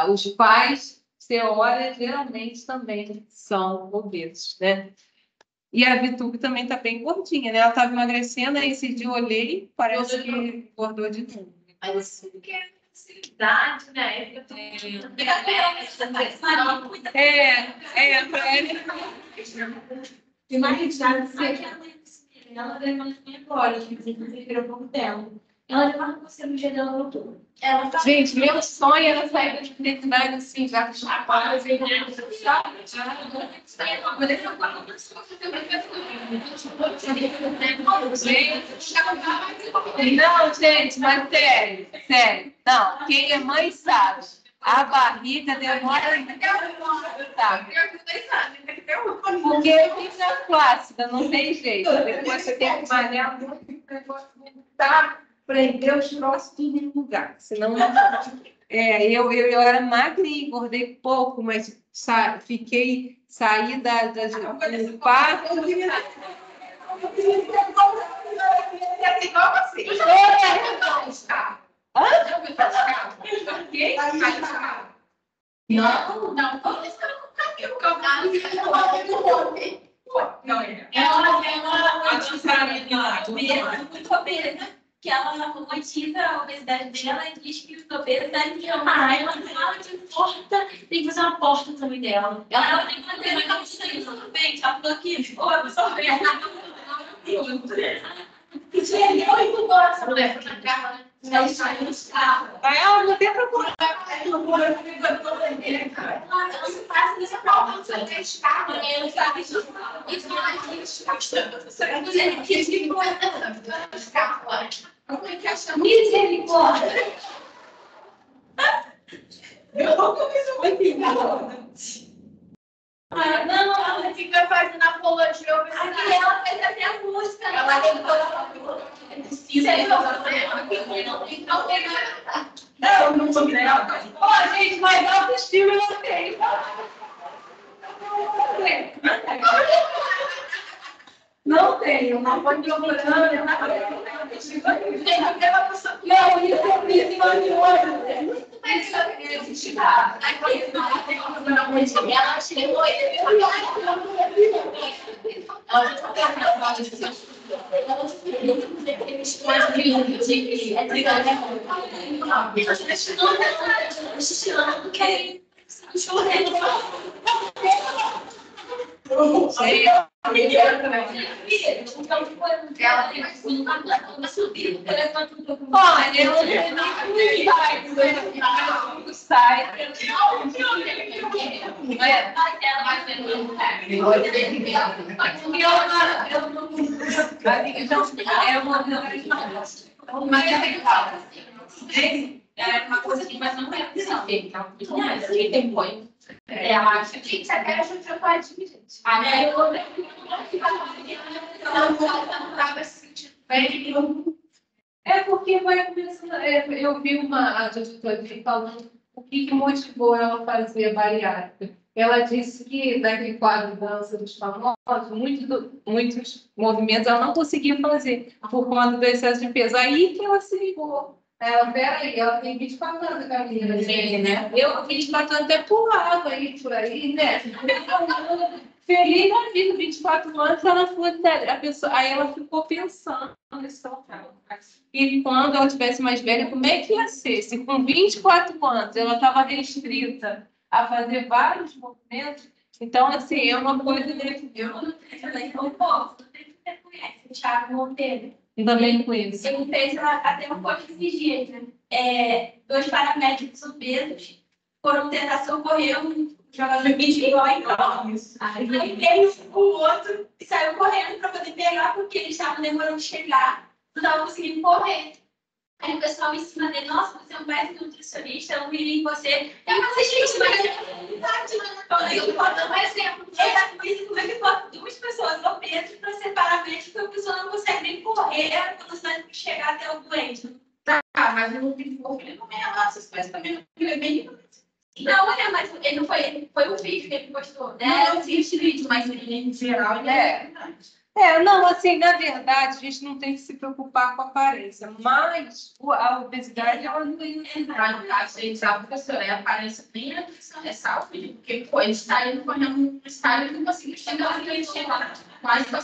os pais, você olha, geralmente também são obesos, né? E a Vitube também está bem gordinha, né? Ela estava emagrecendo, aí esse dia eu olhei, parece que engordou de novo. Mas assim, porque é facilidade, né? Para ele. Imagina, ela levando agora, que virou pouco tempo. Ela já marcou a cirurgia dela no outubro. Ela tá... Gente, meu sonho era sair da maternidade assim, já chapada, assim, não, gente, mas sério, sério. Não, quem é mãe sabe. A barriga demora. Tá. Porque fica flácida, não tem jeito. Depois você tem que malhar muito, o negócio tá, prender os troços tudo no lugar. Senão não. Eu era magrinha, engordei pouco, mas saí do parto. Não, não. Ela muito obesa, que ela romantiza a obesidade dela e diz que os obesos devem amar. Ela fala de porta, tem que fazer uma porta também dela. Ela tem que manter a calça aí, tudo bem, ela falou que, ô, absorvente. Isso é muito bom, essa mulher na cara. Ela sai nos carros. Ela não tem procura. Ela se passa nessa prova, não sei o que é escada. Ela sabe isso. Isso não é escada. Misericórdia. Eu nunca fiz uma piada. Não, ela fica fazendo apologia ao obesidade. Aqui ela fez até a música. Ela Eu não sou dela. Ó, gente, mas autoestima não tem. Não tenho, não foi procurando. Não, isso é isso. ela chegou e Olha, eu não sai. É uma coisa que mas não é feita. Quem tem põe. Ela acha que você quer ajudar a gente. Aí eu não estava se sentindo bem. É porque vai começando. Eu vi a gestora falando o que motivou ela a fazer a bariátrica. Ela disse que naquele quadro Dança dos Famosos, muitos movimentos ela não conseguia fazer por conta do excesso de peso. Aí que ela se ligou. Ela, peraí, ela tem 24 anos, a menina, né? Eu, 24 anos, até pulava aí, por aí, né? Feliz da vida, 24 anos, ela foi, a pessoa, aí ela ficou pensando nesse local. E quando ela tivesse mais velha, como é que ia ser? Se com 24 anos ela estava restrita a fazer vários movimentos, então, assim, é uma coisa desse. Eu não sei, não posso, não sei se você conhece o Thiago Monteiro. Também conheço. Ele fez até um post esses dias, né? 2 paramédicos obesos foram tentar socorrer um jogador de futebol em campo. Aí veio o outro e saiu correndo para poder pegar, porque eles estavam demorando de chegar, não estavam conseguindo correr. Aí o pessoal em cima dele, nossa, você é um péssimo nutricionista, eu não virei em você. Eu não sei se mas é verdade, né? Eu vou dar um exemplo. Como é que pode 2 pessoas obesas para ser paramédico e a pessoa não consegue nem correr a velocidade de chegar até o doente? Tá, mas eu não tenho corpo, ele não é lá, essas coisas também não é bem. Não, mas ele não foi um vídeo que ele postou, né? Não, eu vi esse vídeo, mas em geral ele é. Não, assim, na verdade, a gente não tem que se preocupar com a aparência, mas a obesidade, ela não tem. No caso, a gente sabe, professora, a aparência nem a nutrição é saúde, porque, pô, ele está indo correndo no estádio e não conseguiu chegar onde ele chegou. Quase não,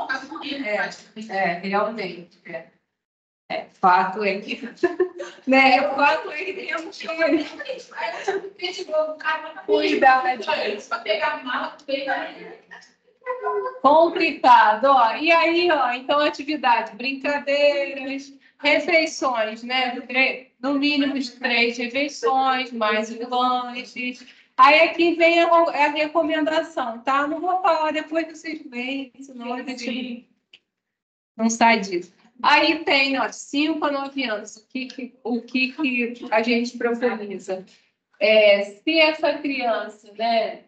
quase morrendo. Realmente. Fato é que. Né, o fato é que temos que cuidar, né? Para pegar mal, complicado, ó. E aí, ó, então atividade, brincadeiras, refeições, né? No mínimo de 3 refeições, mais os lanches. Aí aqui vem a recomendação, tá? Não vou falar, depois vocês veem, senão a gente não sai disso. Aí tem, ó, 5 a 9 anos, o que a gente preconiza? Se essa criança, né?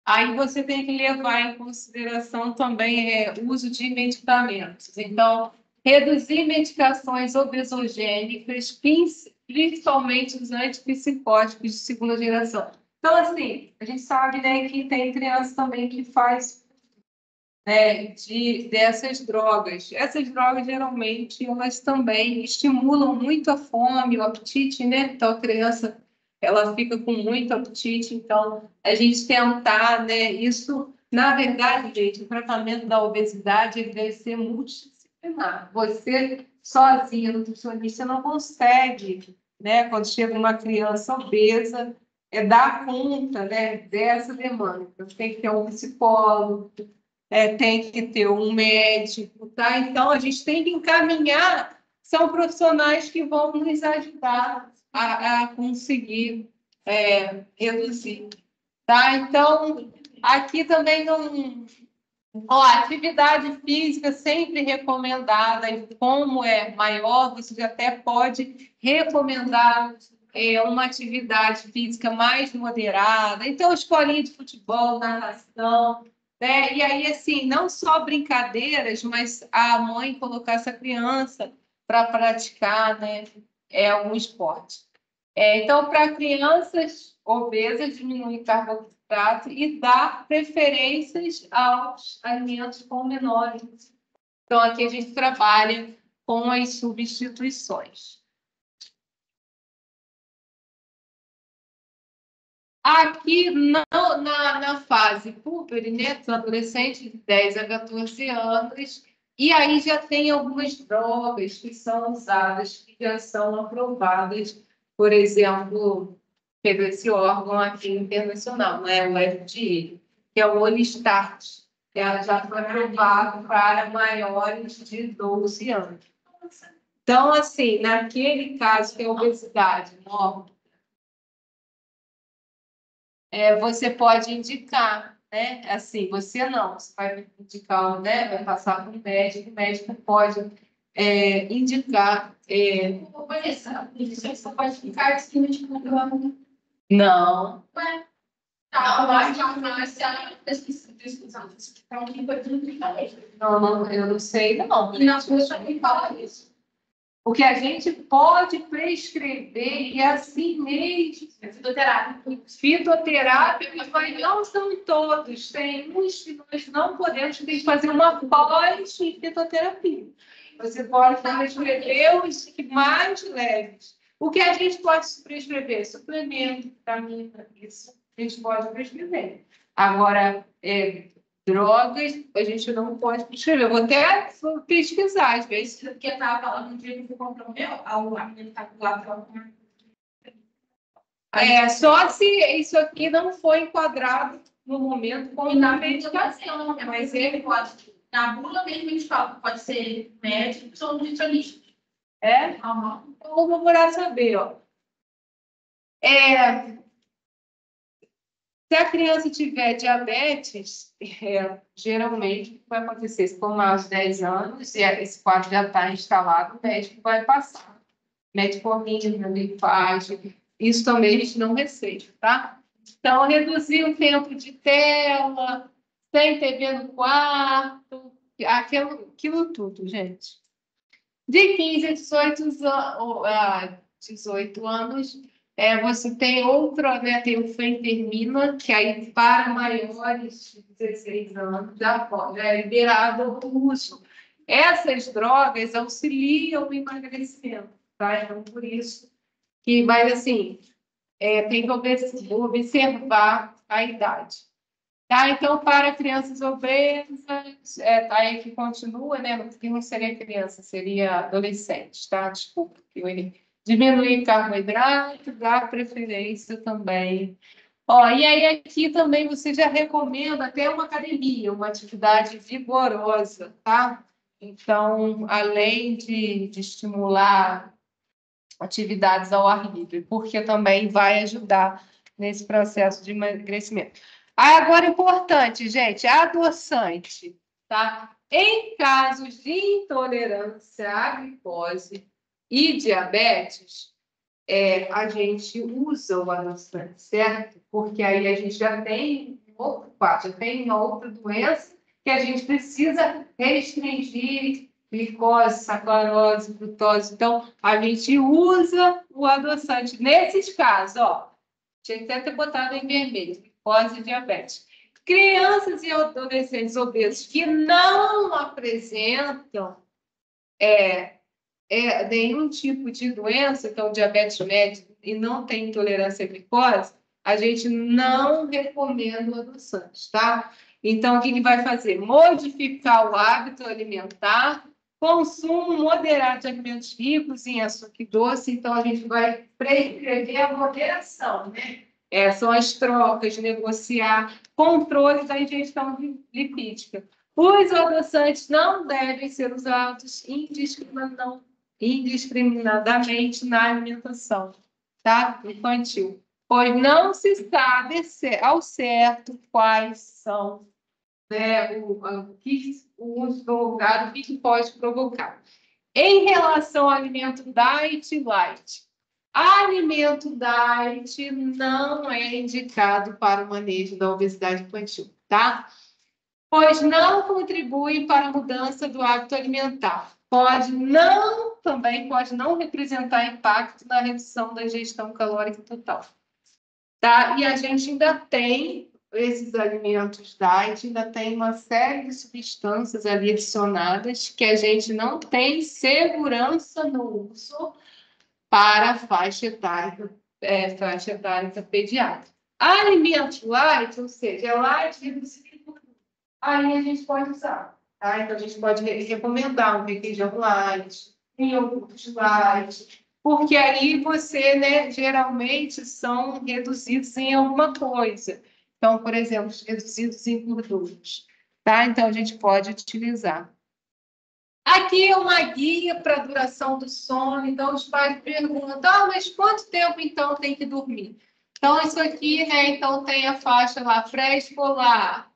Aí você tem que levar em consideração também o uso de medicamentos. Então, reduzir medicações obesogênicas, principalmente os antipsicóticos de segunda geração. Então, assim, a gente sabe, né, que tem criança também que faz dessas drogas. Essas drogas, geralmente, elas também estimulam muito a fome, o apetite, né? Então, a criança, ela fica com muito apetite. Então, a gente tentar, né? Isso, na verdade, gente, o tratamento da obesidade ele deve ser multidisciplinar. Você, sozinha, nutricionista, não consegue, né? Quando chega uma criança obesa, dar conta, né, dessa demanda. Então, tem que ter um psicólogo, tem que ter um médico, tá? Então, a gente tem que encaminhar, são profissionais que vão nos ajudar a conseguir reduzir, tá? Então, aqui também não... Ó, atividade física sempre recomendada, e como é maior, você até pode recomendar uma atividade física mais moderada. Então, escolinha de futebol, natação, né? E aí, assim, não só brincadeiras, mas a mãe colocar essa criança para praticar, né, algum esporte. Então, para crianças obesas, diminuir carboidrato e dar preferências aos alimentos com menores. Então, aqui a gente trabalha com as substituições. Aqui na fase púbere, né, dos adolescentes de 10 a 14 anos, e aí já tem algumas drogas que são usadas, que já são aprovadas, por exemplo, pelo esse órgão aqui internacional, né, o FDA, que é o Onistart, que já foi aprovado para maiores de 12 anos. Então, assim, naquele caso que é obesidade mórbida, você pode indicar, né? Assim, você não, você vai indicar, né? Vai passar para o médico pode indicar. Vanessa, isso só pode ficar acima de quanto ano? Não. Ué, tá, mas a pesquisa então, que foi tudo que falei. Não, eu não sei, não. E na sua também fala isso. O que a gente pode prescrever, e assim mesmo, fitoterápicos, mas não são todos. Tem uns que nós não podemos, tem que fazer uma pós em fitoterapia. Você pode prescrever os mais leves. O que a gente pode prescrever? Suplemento, vitamina, isso a gente pode prescrever. Agora, drogas, a gente não pode prescrever. Eu vou até pesquisar, às vezes. Porque eu estava falando um dia que eu fui comprar o meu, a menina está lá só se isso aqui não foi enquadrado no momento como na medicação, mas ele pode, na bula mesmo, eles falam, pode ser médico ou nutricionista. Então, eu vou procurar saber, ó. Se a criança tiver diabetes, geralmente o que vai acontecer? Se for mais de 10 anos, e esse quadro já está instalado, o médico vai passar. Metformina, linfagem, isso também a gente não receita, tá? Então, reduzir o tempo de tela, sem TV no quarto, aquilo tudo, gente. De 15 a 18 anos, você tem outra, né? Tem o fentermina, que aí para maiores de 16 anos já é liberado o uso. Essas drogas auxiliam o emagrecimento, tá? Então, por isso que, mas assim, tem que observar a idade. Tá? Então, para crianças obesas, tá aí que continua, né? Não seria criança, seria adolescente, tá? Desculpa, diminuir carboidrato, dar preferência também. Ó, e aí aqui também você já recomenda até uma academia, uma atividade vigorosa, tá? Então, além de estimular atividades ao ar livre, porque também vai ajudar nesse processo de emagrecimento. Agora, importante, gente, adoçante, tá? Em casos de intolerância à glicose e diabetes, a gente usa o adoçante, certo? Porque aí a gente já tem outro quadro, já tem uma outra doença que a gente precisa restringir glicose, sacarose, frutose. Então, a gente usa o adoçante. Nesses casos, ó, tinha que ter botado em vermelho, glicose e diabetes. Crianças e adolescentes obesos que não apresentam nenhum tipo de doença, que é o diabetes médio, e não tem intolerância à glicose, a gente não recomenda o adoçante, tá? Então, o que que vai fazer? Modificar o hábito alimentar, consumo moderado de alimentos ricos em açúcar e doce, então a gente vai prescrever a moderação, né? São as trocas, negociar, controle da ingestão lipídica. Os adoçantes não devem ser usados indiscriminadamente na alimentação, tá? Infantil, pois não se sabe ao certo quais são, né, o uso prolongado, o que pode provocar. Em relação ao alimento diet light, alimento diet não é indicado para o manejo da obesidade infantil, tá? Pois não contribui para a mudança do hábito alimentar. Também pode não representar impacto na redução da ingestão calórica total. Tá? E a gente ainda tem esses alimentos diet, ainda tem uma série de substâncias ali adicionadas que a gente não tem segurança no uso para a faixa etária pediátrica. Alimento light, ou seja, é light reduzido, aí a gente pode usar. Tá? Então, a gente pode recomendar um requeijão light, um iogurte light, porque aí você, né, geralmente são reduzidos em alguma coisa. Então, por exemplo, reduzidos em gorduras. Tá? Então, a gente pode utilizar. Aqui é uma guia para a duração do sono. Então, os pais perguntam, mas quanto tempo, então, tem que dormir? Então, isso aqui, né, então tem a faixa lá, pré-escolar.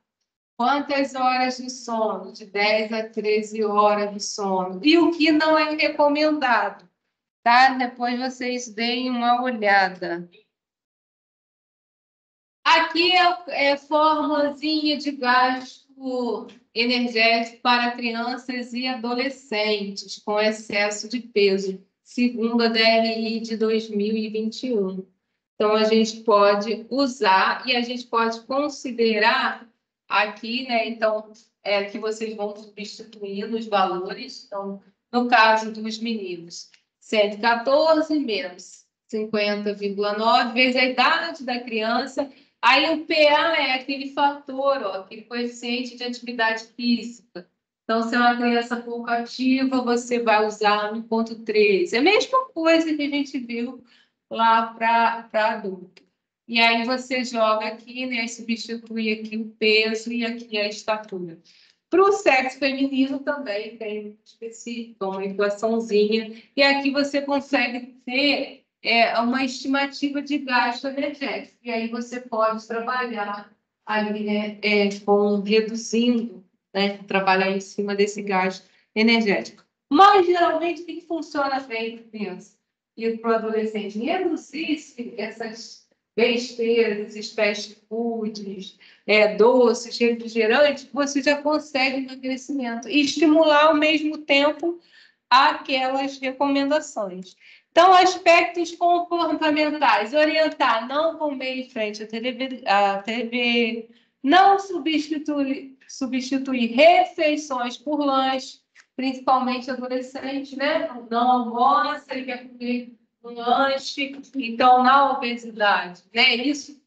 Quantas horas de sono? De 10 a 13 horas de sono. E o que não é recomendado, tá? Depois vocês deem uma olhada. Aqui é formulazinha de gasto energético para crianças e adolescentes com excesso de peso, segundo a DRI de 2021. Então, a gente pode usar e a gente pode considerar aqui, né? Então, que vocês vão substituindo os valores. Então, no caso dos meninos, 114 menos 50,9 vezes a idade da criança. Aí o PA é aquele fator, ó, aquele coeficiente de atividade física. Então, se é uma criança pouco ativa, você vai usar 1,13. É a mesma coisa que a gente viu lá para adulto. E aí você joga aqui, né? Substitui aqui o peso e aqui a estatura. Para o sexo feminino também tem específico, uma equaçãozinha. E aqui você consegue ter uma estimativa de gasto energético. E aí você pode trabalhar ali, né, reduzindo, né? Trabalhar em cima desse gasto energético. Mas geralmente o que funciona bem para criança e para o adolescente? Reduzir essas besteiras, esses fast foods, doces, refrigerantes, você já consegue emagrecimento e estimular ao mesmo tempo aquelas recomendações. Então, aspectos comportamentais: orientar, não comer em frente à TV, não substituir refeições por lanche, principalmente adolescente, né? Não almoça, ele quer comer um lanche. Então, na obesidade, né? Isso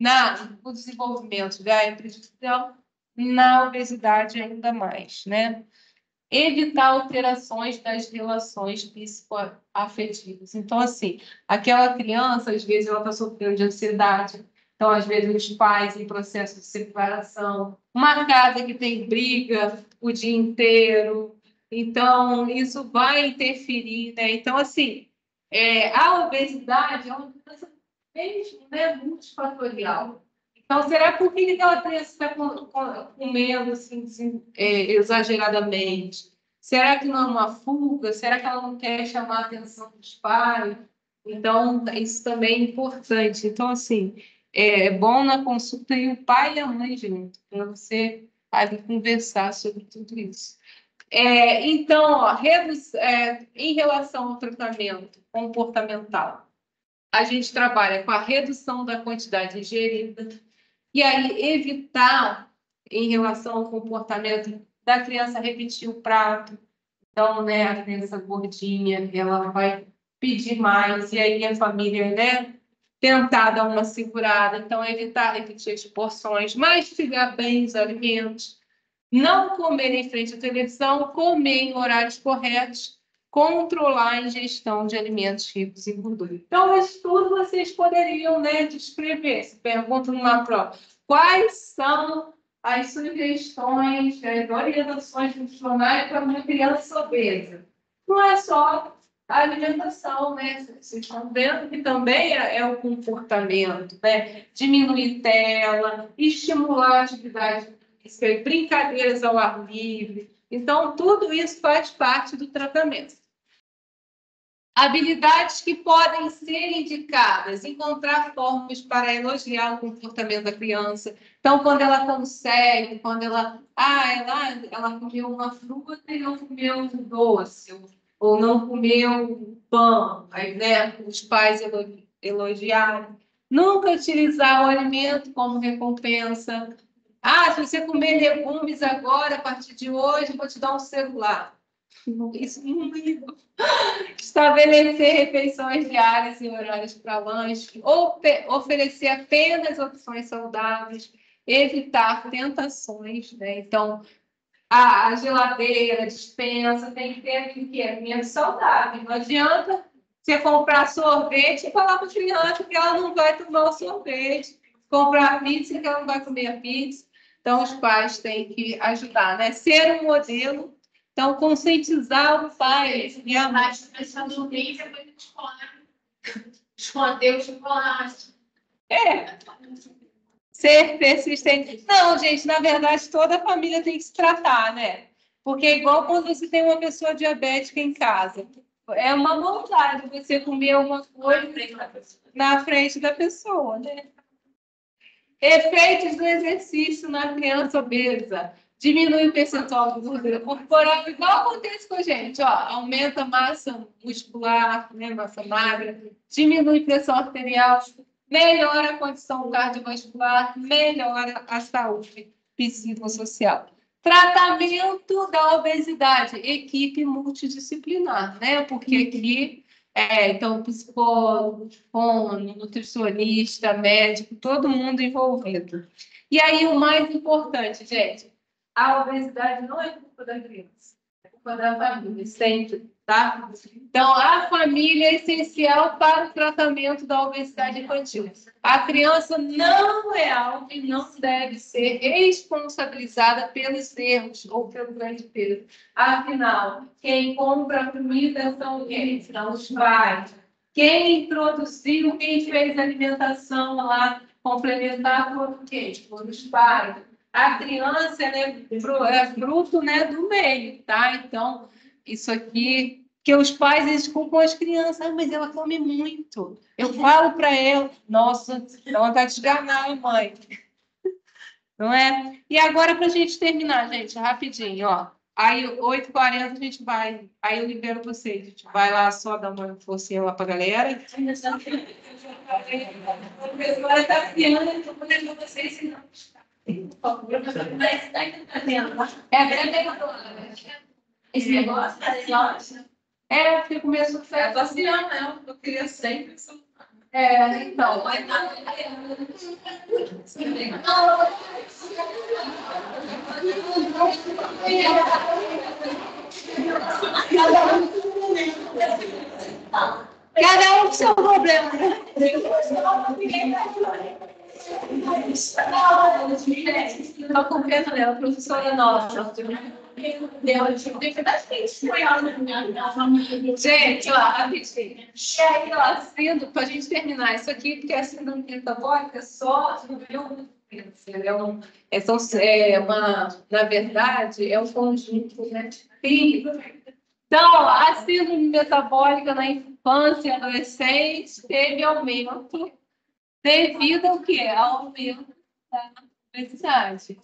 no desenvolvimento da nutrição, na obesidade ainda mais, né? Evitar alterações das relações psicoafetivas. Então, assim, aquela criança, às vezes, ela está sofrendo de ansiedade. Então, às vezes, os pais em processo de separação, uma casa que tem briga o dia inteiro, Então, isso vai interferir, né? Então, assim, a obesidade é uma doença mesmo, né, multifatorial. Então, será por que aquela criança está comendo assim, exageradamente? Será que não é uma fuga? Será que ela não quer chamar a atenção dos pais? Então, isso também é importante. Então, assim, é bom na consulta e o pai e a mãe junto, para você ali conversar sobre tudo isso. Então, ó, em relação ao tratamento comportamental, a gente trabalha com a redução da quantidade ingerida, e aí evitar, em relação ao comportamento da criança, repetir o prato. Então, né, a criança gordinha, ela vai pedir mais, e aí a família, né, tentar dar uma segurada. Então, evitar repetir as porções, mastigar bem os alimentos, não comer em frente à televisão, comer em horários corretos, controlar a ingestão de alimentos ricos em gordura. Então, isso tudo vocês poderiam, né, descrever. Se perguntam numa prova, quais são as sugestões, as orientações nutricionais para uma criança obesa? Não é só a alimentação, né? Vocês estão vendo que também é o comportamento, né? Diminuir tela, estimular a atividade física, brincadeiras ao ar livre. Então, tudo isso faz parte do tratamento. Habilidades que podem ser indicadas, encontrar formas para elogiar o comportamento da criança. Então, quando ela consegue, quando ela comeu uma fruta e não comeu um doce, ou não comeu pão, aí, né, os pais elogiarem. Nunca utilizar o alimento como recompensa. Se você comer legumes agora, a partir de hoje, vou te dar um celular. Isso não é. Estabelecer refeições diárias e horários para lanche, oferecer apenas opções saudáveis, evitar tentações, né? Então, a geladeira, a despensa, tem que ter aquilo que é menos saudável. Não adianta você comprar sorvete e falar para a criança que ela não vai tomar o sorvete, comprar pizza que ela não vai comer a pizza. Então, os pais têm que ajudar, né? Ser um modelo. Então, conscientizar o pai e a mãe. Esconder o chocolate. Ser persistente. Não, gente, na verdade, toda a família tem que se tratar, né? Porque é igual quando você tem uma pessoa diabética em casa. É uma maldade você comer uma coisa na frente da pessoa, né? Efeitos do exercício na criança obesa. Diminui o percentual de gordura corporal, igual acontece com a gente, ó. Aumenta a massa muscular, né, massa magra, diminui pressão arterial, melhora a condição cardiovascular, melhora a saúde psicossocial. Tratamento da obesidade, equipe multidisciplinar, né? Porque aqui, então, psicólogo, fono, nutricionista, médico, todo mundo envolvido. E aí, o mais importante, gente, a obesidade não é culpa da criança, é culpa da família, sempre, tá? Então, a família é essencial para o tratamento da obesidade infantil. A criança não é alvo e não deve ser responsabilizada pelos erros ou pelo grande peso. Afinal, quem compra a comida são quem? São os pais. Quem introduziu, quem fez a alimentação lá complementar foram quem? Foram os pais. A criança é fruto, né, do meio, tá? Então, isso aqui, que os pais eles culpam as crianças, mas ela come muito. Eu falo para ela, nossa, dá vontade de esganar a mãe. Não é? E agora, para a gente terminar, gente, rapidinho, ó. Aí, 8h40 a gente vai. Aí eu libero vocês. A gente vai lá só dar uma forcinha lá para a galera. A professora está criando, eu vou levar vocês, senão. Por favor, esse negócio, porque começou a ser vaciando, né? Eu queria sempre isso. Então, mas não. Cada um com seu problema, né? Estou cumprindo, né? A professora nossa. Gente, ó, rapidinho. E aí, ó, síndrome, para a gente terminar isso aqui, porque a síndrome metabólica só na verdade, é um conjunto, né, clínico. Então, a síndrome metabólica na infância e adolescente teve aumento devido ao quê? Ao aumento da obesidade.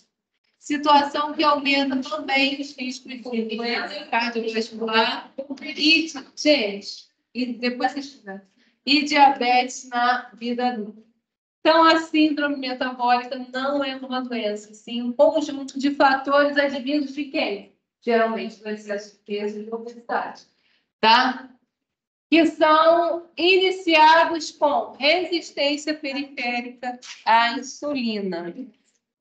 Situação que aumenta também os riscos de doença cardiovascular e, gente, e depois e diabetes na vida adulta. Então, a síndrome metabólica não é uma doença, sim um conjunto de fatores advindos de quem? Geralmente do excesso de peso e de obesidade, tá? Que são iniciados com resistência periférica à insulina.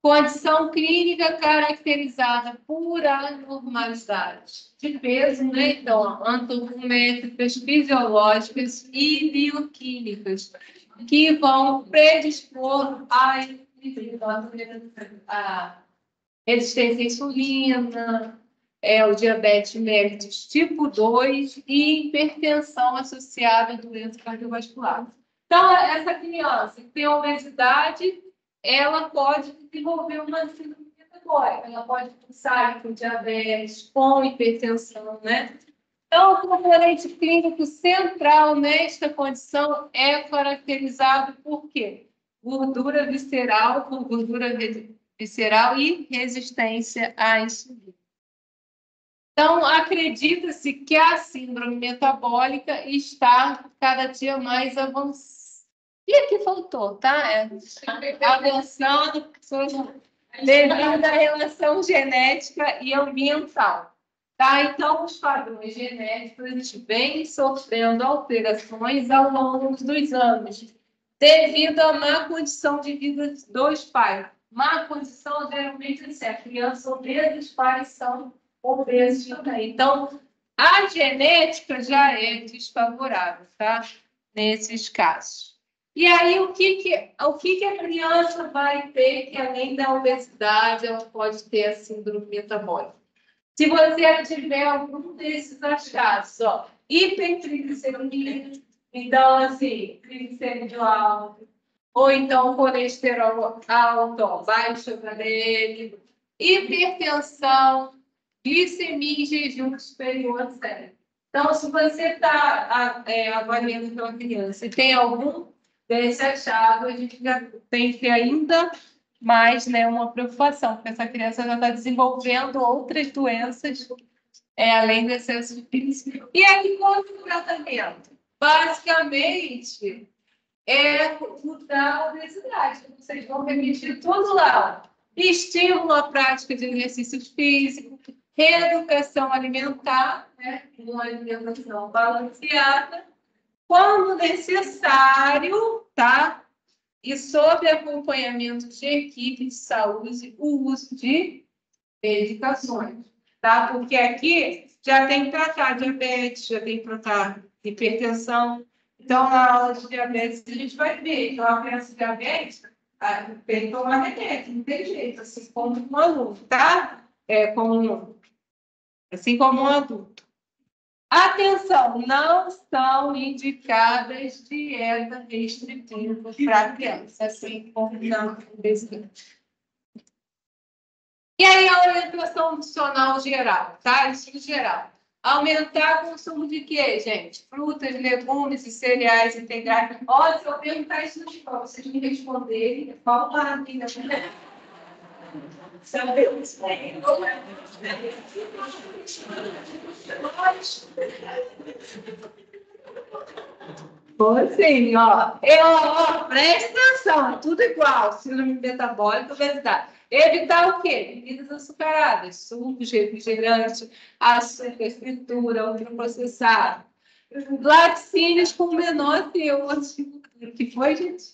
Condição clínica caracterizada por anormalidade de peso, né? Então, antropométricas, fisiológicas e bioquímicas, que vão predispor a resistência à insulina, o diabetes mellitus tipo 2 e hipertensão associada à doença cardiovascular. Então, essa criança que tem obesidade, ela pode desenvolver uma síndrome metabólica, ela pode cursar com diabetes, com hipertensão, né? Então, o componente clínico central nesta condição é caracterizado por quê? Gordura visceral e resistência à insulina. Então, acredita-se que a síndrome metabólica está cada dia mais avançada. E aqui faltou, tá? Avançando devido à relação genética e ambiental. Tá? Então, os padrões genéticos eles vêm sofrendo alterações ao longo dos anos, devido à má condição de vida dos pais. Má condição, geralmente, é a criança obesa, os pais são obesos também. Então, a genética já é desfavorável, tá? Nesses casos. E aí, o que a criança vai ter que, além da obesidade, ela pode ter a síndrome metabólica? Se você tiver algum desses achados, ó, hipertrigliceridemia, então, assim, triglicerídeo alto, ou então colesterol alto, ó, baixo HDL, hipertensão, glicemia em jejum superior a 0. Então, se você está avaliando pela criança e tem algum desse achado, a gente já tem que ter ainda mais, né, uma preocupação, porque essa criança já está desenvolvendo outras doenças além do excesso de peso. E aí, qual é o tratamento? Basicamente, é mudar a obesidade. Vocês vão repetir tudo lá. Estímulo à prática de exercícios físicos, reeducação alimentar, né? Uma alimentação balanceada, quando necessário, tá? E sob acompanhamento de equipe de saúde, o uso de medicações, tá? Porque aqui já tem que tratar diabetes, já tem que tratar hipertensão. Então, na aula de diabetes, a gente vai ver. Então, a criança diabética tem que tomar remédio, não tem jeito, assim como um aluno, tá? Assim como um adulto. Atenção, não são indicadas dietas restritivas para criança, assim como na obesidade. E aí, a orientação nutricional geral, tá? Isso em geral. Aumentar o consumo de quê, gente? Frutas, legumes e cereais integrais. Ó, se eu perguntar isso no escola, vocês me responderem, qual maravilha, né? Sabemos bem. Sim, ó. Presta atenção, é tudo igual. Síndrome metabólica, obesidade. Evitar o quê? Bebidas açucaradas, sucos, refrigerantes, açúcar, fritura, ultraprocessado. Laticínios com menor teor de gordura. Que foi, gente?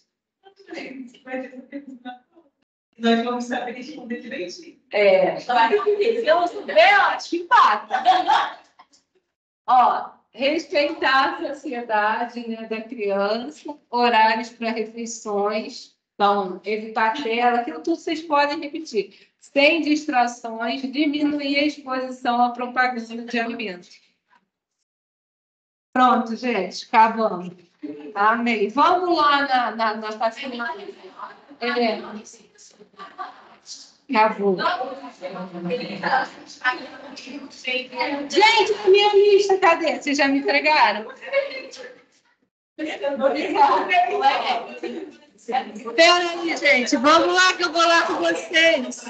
Nós vamos saber responder direitinho. Se eu souber, ó, te empata. Ó, respeitar a sociedade, né, da criança, horários para refeições, então, evitar tela, aquilo tudo vocês podem repetir. Sem distrações, diminuir a exposição à propaganda de alimentos. Pronto, gente, acabamos. Amém. Vamos lá na página. Acabou. Gente, a minha lista, cadê? Vocês já me entregaram? Espera aí, gente. Vamos lá que eu vou lá com vocês.